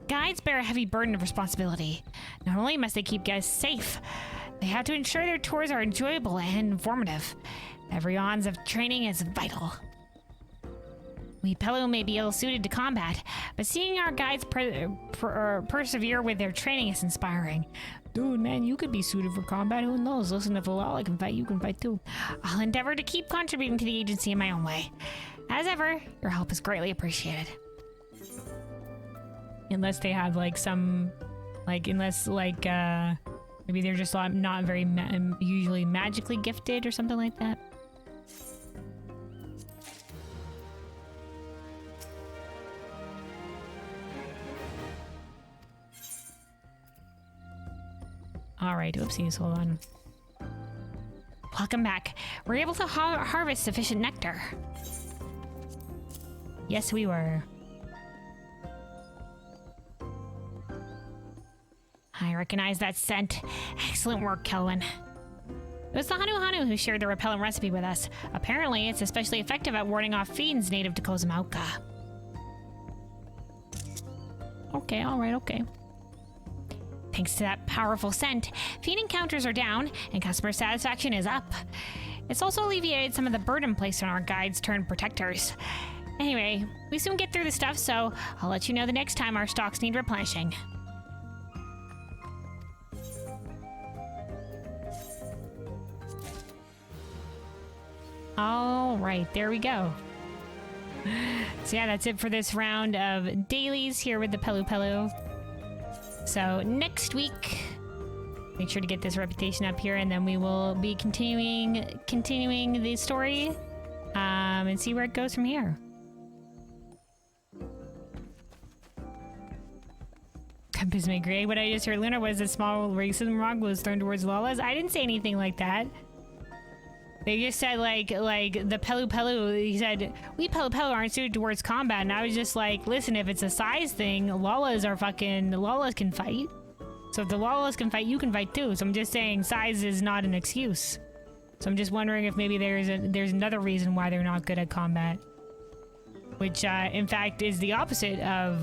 Guides bear a heavy burden of responsibility. Not only must they keep guests safe, they have to ensure their tours are enjoyable and informative. Every ounce of training is vital. We Pelu may be ill-suited to combat, but seeing our guides persevere with their training is inspiring. Dude, man, you could be suited for combat. Who knows? Listen, if Lala can fight, you can fight too. I'll endeavor to keep contributing to the agency in my own way. As ever, your help is greatly appreciated. Unless they have, like, some... Like, unless, like, maybe they're just not very usually magically gifted or something like that. All right, oopsies, hold on. Welcome back. We're able to harvest sufficient nectar. Yes, we were. I recognize that scent. Excellent work, Kelvin. It was the Hanu who shared the repellent recipe with us. Apparently, it's especially effective at warding off fiends native to Kozumauka. Okay, alright, okay. Thanks to that powerful scent, fiend encounters are down and customer satisfaction is up. It's also alleviated some of the burden placed on our guides turned protectors. Anyway, we soon get through the stuff, so I'll let you know the next time our stocks need replenishing. All right, there we go. So yeah, that's it for this round of dailies here with the Pelupelu. So next week, make sure to get this reputation up here, and then we will be continuing the story and see where it goes from here. Compass may agree. What I just heard, Luna, was a small racism rock was thrown towards Lawless. I didn't say anything like that. They just said like the Pelupelu. He said we Pelupelu aren't suited towards combat, and I was just like, listen, if it's a size thing, Lawless can fight. So if the Lawless can fight, you can fight too. So I'm just saying size is not an excuse. So I'm just wondering if maybe there's another reason why they're not good at combat, which in fact is the opposite of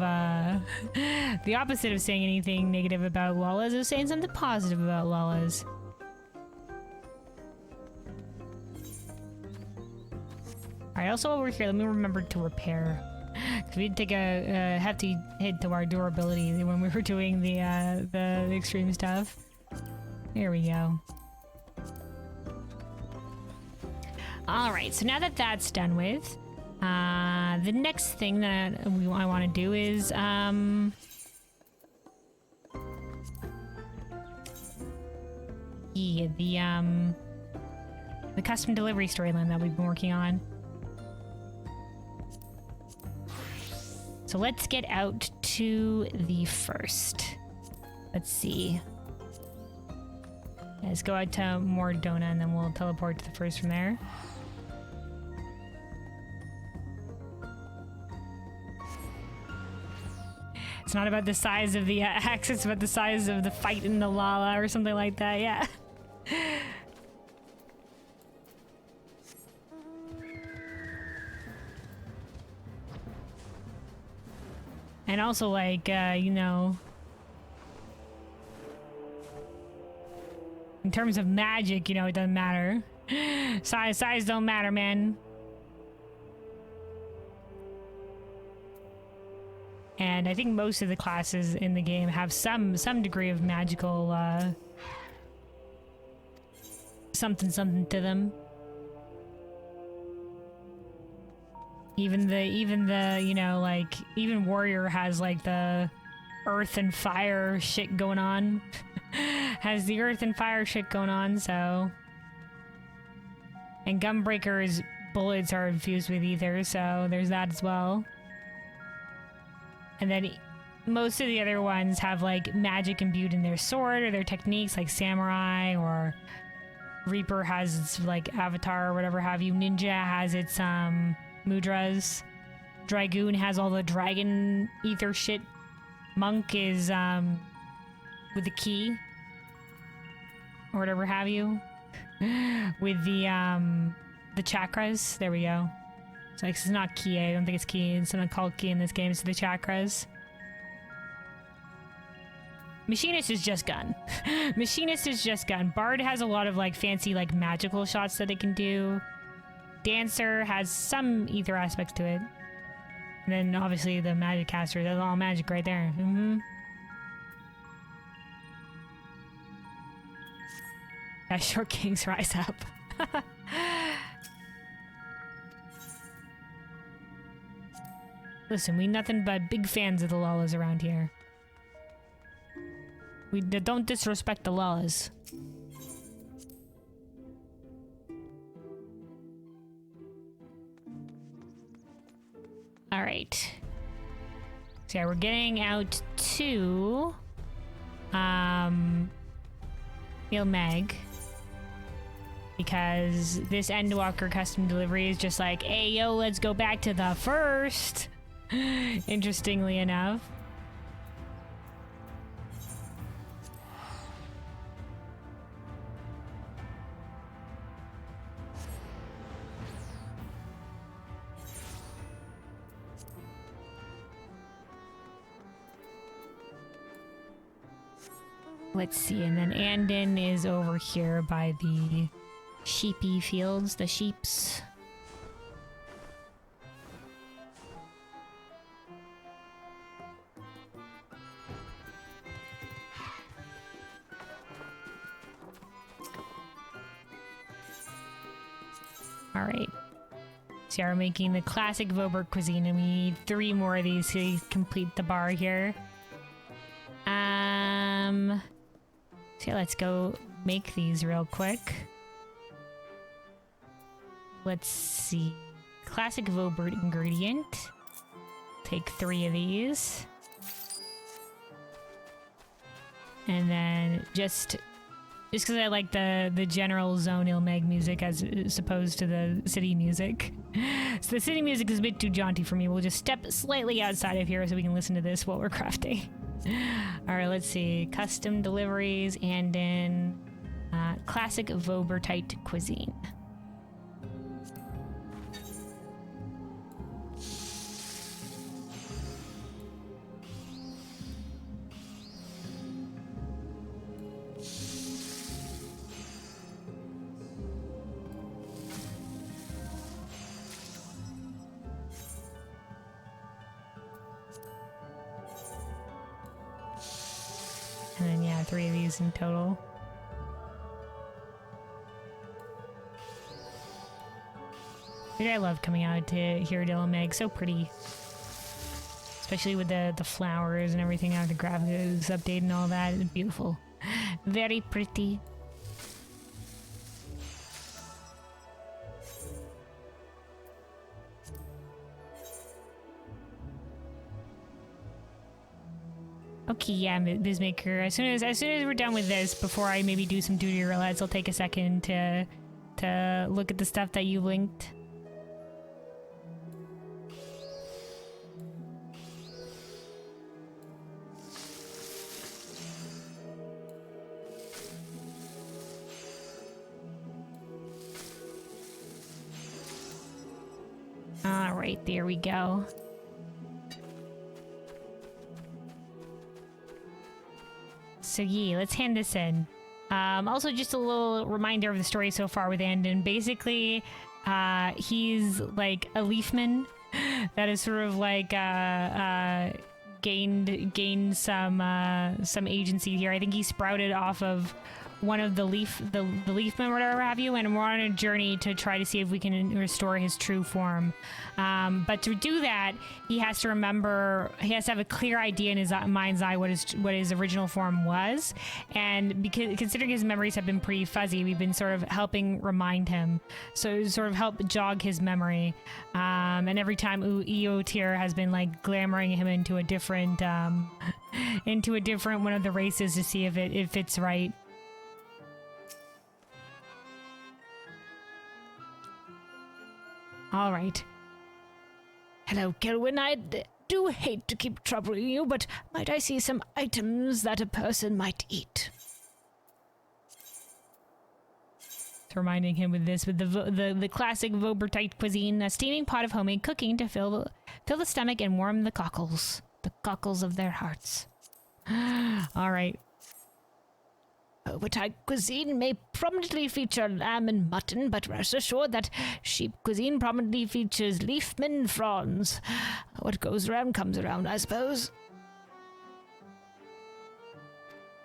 saying anything negative about Lawless, is saying something positive about Lawless. Alright, also over here, let me remember to repair. Because we did take a hefty hit to our durability when we were doing the extreme stuff. Here we go. Alright, so now that that's done with, the next thing that I want to do is, the custom delivery storyline that we've been working on. So let's get out to the first. Let's see. Let's go out to Mordona and then we'll teleport to the first from there. It's not about the size of the axe, it's about the size of the fight in the Lala or something like that, yeah. And also, like, you know, in terms of magic, you know, it doesn't matter. Size don't matter, man. And I think most of the classes in the game have some degree of magical, something to them. Even the, you know, like, even Warrior has, like, the earth and fire shit going on. Has the earth and fire shit going on, so... And Gunbreaker's bullets are infused with ether, so there's that as well. And then most of the other ones have, like, magic imbued in their sword or their techniques, like Samurai, or Reaper has its, like, avatar or whatever have you. Ninja has its, mudras. Dragoon has all the dragon ether shit. Monk is with the key or whatever have you. With the chakras. There we go. So it's not ki. I don't think it's ki. It's not called ki in this game. It's the chakras. Machinist is just gun. Machinist is just gun. Bard has a lot of like fancy like magical shots that it can do. Dancer has some ether aspects to it. And then obviously the magic caster, that's all magic right there. That short kings rise up. Listen, we nothing but big fans of the Lalas around here. We don't disrespect the Lalas. Alright. So yeah, we're getting out to Ilmeg. Because this Endwalker Custom Delivery is just like, hey, yo, let's go back to the first. Interestingly enough. Let's see, and then Anden is over here by the sheepy fields, the sheeps. All right. So we're making the classic Voberg cuisine, and we need 3 more of these to complete the bar here. So yeah, let's go make these real quick. Let's see. Classic Voberg ingredient. Take 3 of these. And then just because I like the general zone Ilmeg music as opposed to the city music. So the city music is a bit too jaunty for me. We'll just step slightly outside of here so we can listen to this while we're crafting. Alright, let's see. Custom deliveries and in classic Vobertite cuisine. And then, yeah, 3 of these in total. Dude, I love coming out to here at Ilmeg. So pretty. Especially with the flowers and everything out, the graphics update and all that. It's beautiful. Very pretty. Okay, yeah, Bizmaker. As soon as we're done with this, before I maybe do some duty relays, I'll take a second to look at the stuff that you linked. All right, there we go. So yeah, let's hand this in. Also, just a little reminder of the story so far with Anden. Basically, he's like a leafman that is sort of like gained some agency here. I think he sprouted off of one of the leafmen or whatever have you, and we're on a journey to try to see if we can restore his true form. But to do that, he has to have a clear idea in his mind's eye what his original form was. And because considering his memories have been pretty fuzzy, we've been sort of helping remind him, so sort of help jog his memory. And every time Eotir has been like glamoring him into a different one of the races to see if it fits right. All right. Hello, Kelwyn. I do hate to keep troubling you, but might I see some items that a person might eat? Reminding him with the classic Vobertite cuisine, a steaming pot of homemade cooking to fill the stomach and warm the cockles of their hearts. All right. Vobertite cuisine may prominently feature lamb and mutton, but rest assured that sheep cuisine prominently features leafmen and fronds. What goes around comes around, I suppose.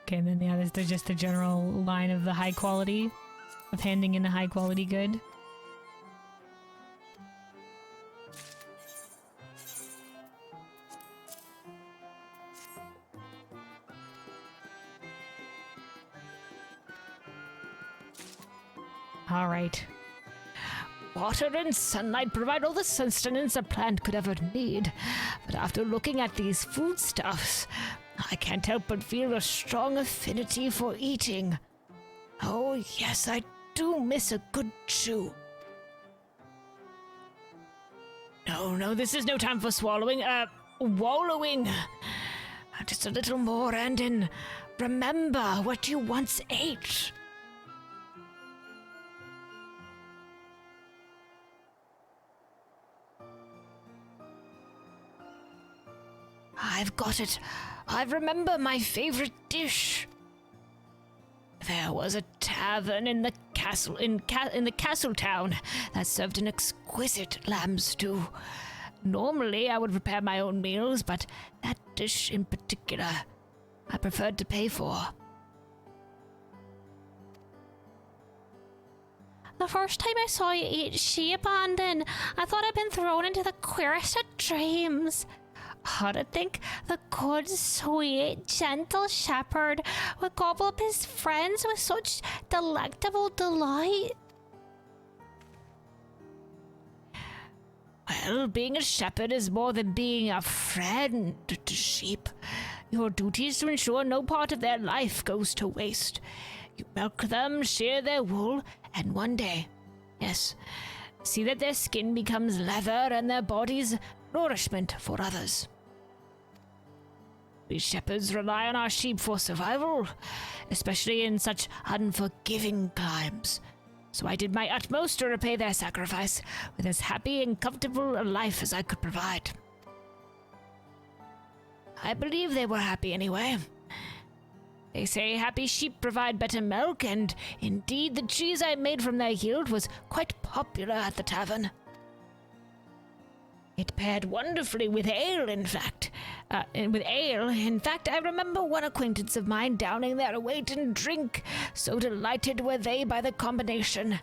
Okay, and then yeah, there's just the general line of the high quality, of handing in the high quality good. All right. Water and sunlight provide all the sustenance a plant could ever need. But after looking at these foodstuffs, I can't help but feel a strong affinity for eating. Oh, yes, I do miss a good chew. No, this is no time for swallowing. Wallowing. Just a little more, Anden. Remember what you once ate. I've got it. I remember my favorite dish. There was a tavern in the castle in the castle town that served an exquisite lamb stew. Normally, I would prepare my own meals, but that dish in particular, I preferred to pay for. The first time I saw you eat sheep, Anden, I thought I'd been thrown into the queerest of dreams. How to think the good, sweet, gentle shepherd would gobble up his friends with such delectable delight. Well, being a shepherd is more than being a friend to sheep. Your duty is to ensure no part of their life goes to waste. You milk them, shear their wool, and one day, yes, see that their skin becomes leather and their bodies nourishment for others. We shepherds rely on our sheep for survival, especially in such unforgiving climes. So I did my utmost to repay their sacrifice with as happy and comfortable a life as I could provide. I believe they were happy anyway. They say happy sheep provide better milk, and indeed the cheese I made from their yield was quite popular at the tavern. It paired wonderfully with ale, in fact. I remember one acquaintance of mine downing their weight in drink. So delighted were they by the combination.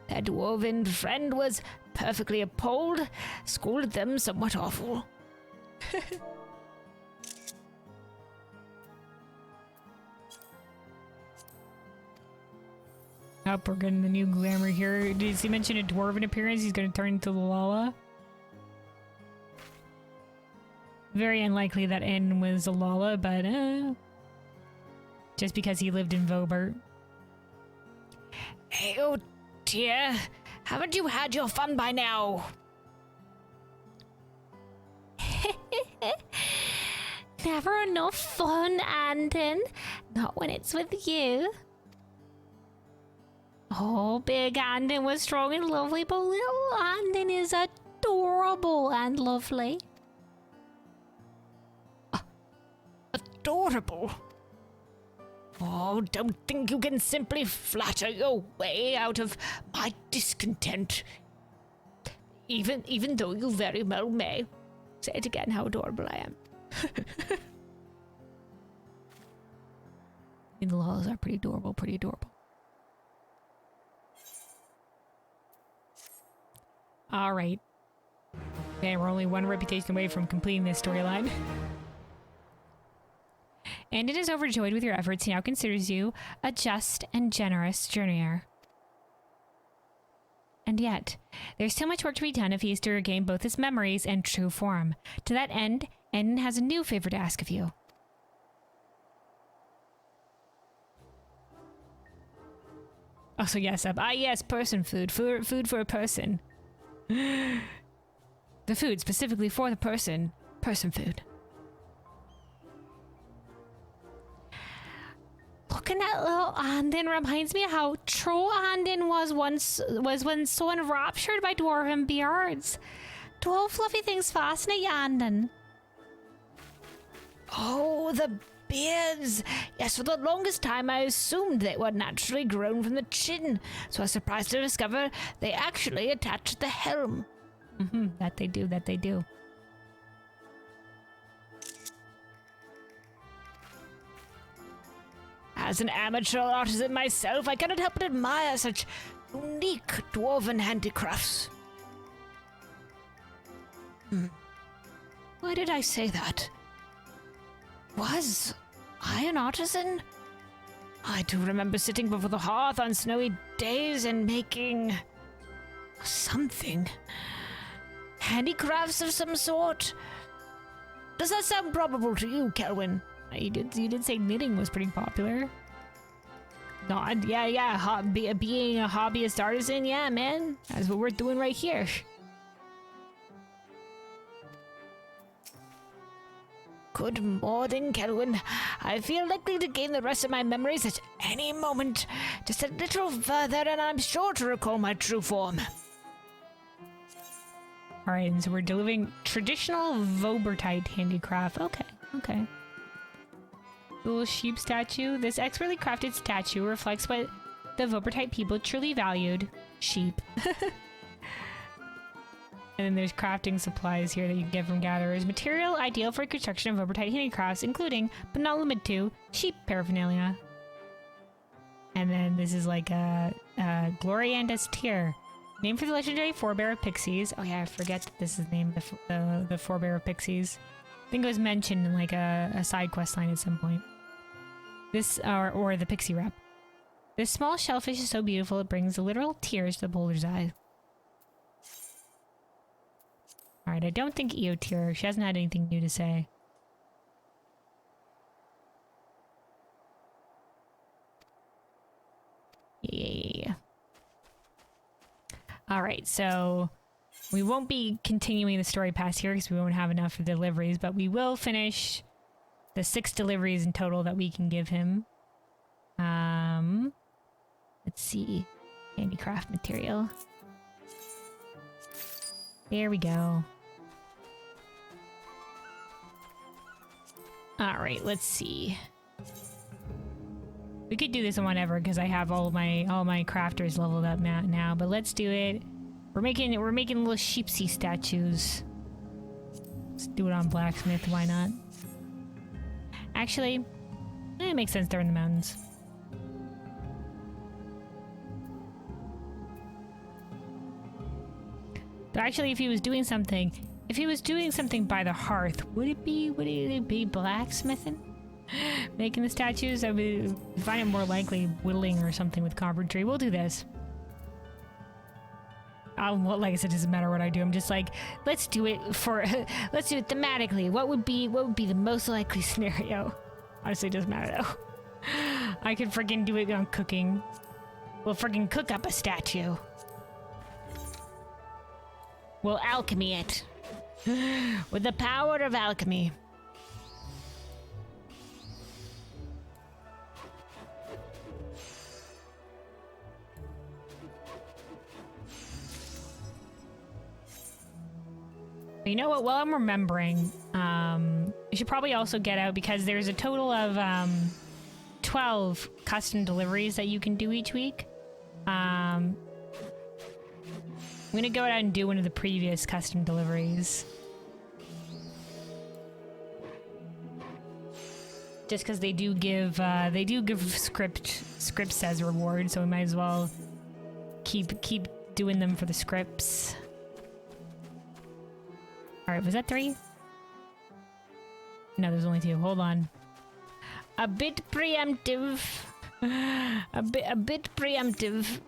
Their dwarven friend was perfectly appalled, scolded them somewhat awful. Oh, we're getting the new glamour here. Did he mention a dwarven appearance? He's going to turn into the Lala. Very unlikely that Anden was a Lala, but just because he lived in Vobert. Hey, oh dear. Haven't you had your fun by now? Never enough fun, Anden. Not when it's with you. Oh, big Anden was strong and lovely, but little Anden is adorable and lovely. Adorable. Oh, don't think you can simply flatter your way out of my discontent. Even though you very well may. Say it again, how adorable I am. The Lalas are pretty adorable, pretty adorable. Alright. Okay, we're only one reputation away from completing this storyline. Anden is overjoyed with your efforts. He now considers you a just and generous journeyer. And yet, there's still much work to be done if he is to regain both his memories and true form. To that end, Anden has a new favor to ask of you. Oh, so yes, yes, person food. Food for a person. The food specifically for the person. Person food. Looking at little Anden reminds me how true Anden was when so enraptured by dwarven beards. Do all fluffy things fascinate you, Anden? Oh, the beards. Yes, for the longest time I assumed they were naturally grown from the chin, so I was surprised to discover they actually attached the helm. That they do. As an amateur artisan myself, I cannot help but admire such unique dwarven handicrafts. Why did I say that? Was I an artisan? I do remember sitting before the hearth on snowy days and making something. Handicrafts of some sort. Does that sound probable to you, Kelwyn? You did say knitting was pretty popular. God, yeah. Being a hobbyist artisan, yeah, man. That's what we're doing right here. Good morning, Kelwin. I feel likely to gain the rest of my memories at any moment. Just a little further and I'm sure to recall my true form. Alright, and so we're delivering traditional Vobertite handicraft. Okay. Little sheep statue. This expertly crafted statue reflects what the Vobertite people truly valued. Sheep. And then there's crafting supplies here that you can get from gatherers. Material ideal for construction of Vobertite handicrafts, including, but not limited to, sheep paraphernalia. And then this is like a Gloriandus tier. Named for the legendary forebear of pixies. Oh yeah, I forget that this is named the forebear of pixies. I think it was mentioned in like a side quest line at some point. This, or the pixie rep. This small shellfish is so beautiful it brings literal tears to the beholder's eye. Alright, I don't think Eotir. She hasn't had anything new to say. Yeah. Alright, so we won't be continuing the story past here because we won't have enough for deliveries, but we will finish the 6 deliveries in total that we can give him. Let's see. Handicraft material. There we go. Alright, let's see. We could do this in whatever because I have all my crafters leveled up now, but let's do it. We're making little sheepsy statues. Let's do it on blacksmith, why not? Actually, it makes sense, they're in the mountains. But actually, if he was doing something by the hearth, would it be blacksmithing? Making the statues? I would find it more likely whittling or something with carpentry. We'll do this. Well, like I said, it doesn't matter what I do. I'm just like, let's do it thematically. What would be the most likely scenario? Honestly, it doesn't matter though. I could freaking do it on cooking. We'll freaking cook up a statue. We'll alchemy it. With the power of alchemy. You know what? While I'm remembering, you should probably also get out because there's a total of 12 custom deliveries that you can do each week. I'm gonna go out and do one of the previous custom deliveries. Just because they do give scripts as a reward, so we might as well keep doing them for the scripts. Alright, was that 3? No, there's only 2. Hold on. A bit preemptive. A bit preemptive.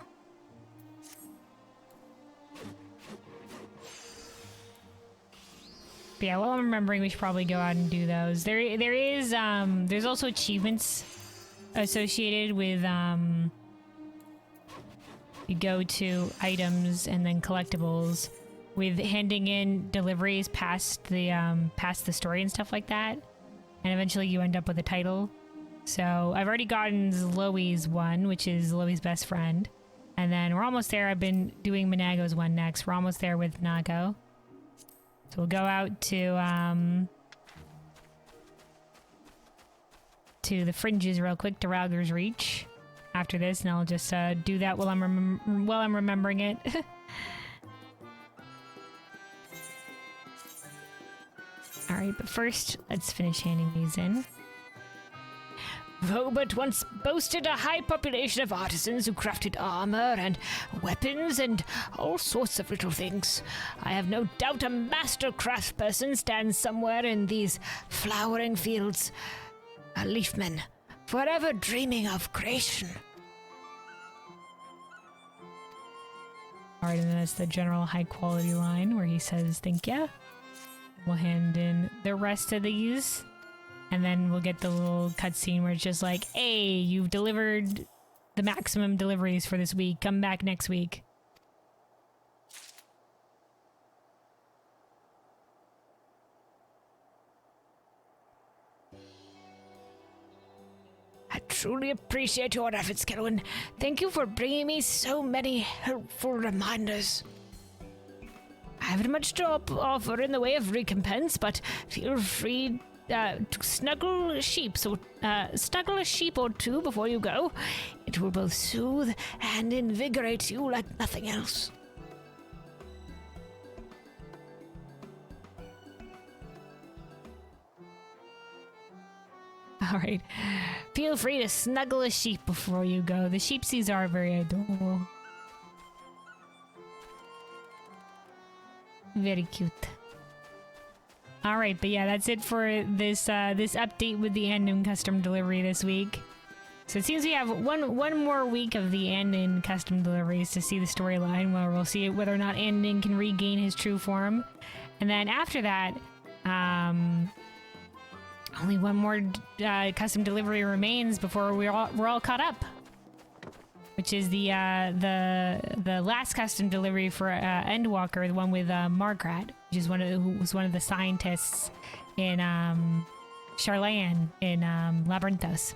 But yeah, while I'm remembering, we should probably go out and do those. There's also achievements associated with, you go to items and then collectibles with handing in deliveries past the story and stuff like that. And eventually you end up with a title. So I've already gotten Zloe's one, which is Zloe's best friend. And then we're almost there. I've been doing Minago's one next. We're almost there with Nago. So we'll go out to the fringes real quick to Rauger's Reach after this, and I'll just do that while I'm remembering it. All right, but first, let's finish handing these in. Robert once boasted a high population of artisans who crafted armor and weapons and all sorts of little things. I have no doubt a master craftsperson stands somewhere in these flowering fields. A leafman, forever dreaming of creation. All right, and then that's the general high quality line where he says, thank ya. We'll hand in the rest of these. And then we'll get the little cutscene where it's just like, hey, you've delivered the maximum deliveries for this week. Come back next week. I truly appreciate your efforts, Kelwin. Thank you for bringing me so many helpful reminders. I haven't much to offer in the way of recompense, but feel free to snuggle a sheep or two before you go. It will both soothe and invigorate you like nothing else. All right. Feel free to snuggle a sheep before you go. The sheepsies are very adorable. Very cute. All right, but yeah, that's it for this this update with the Anden Custom Delivery this week. So it seems we have one more week of the Anden Custom Deliveries to see the storyline, where we'll see whether or not Anden can regain his true form, and then after that, only one more custom delivery remains before we're all caught up, which is the last custom delivery for Endwalker, the one with Margrat, which is who was one of the scientists in Charlayan in Labyrinthos.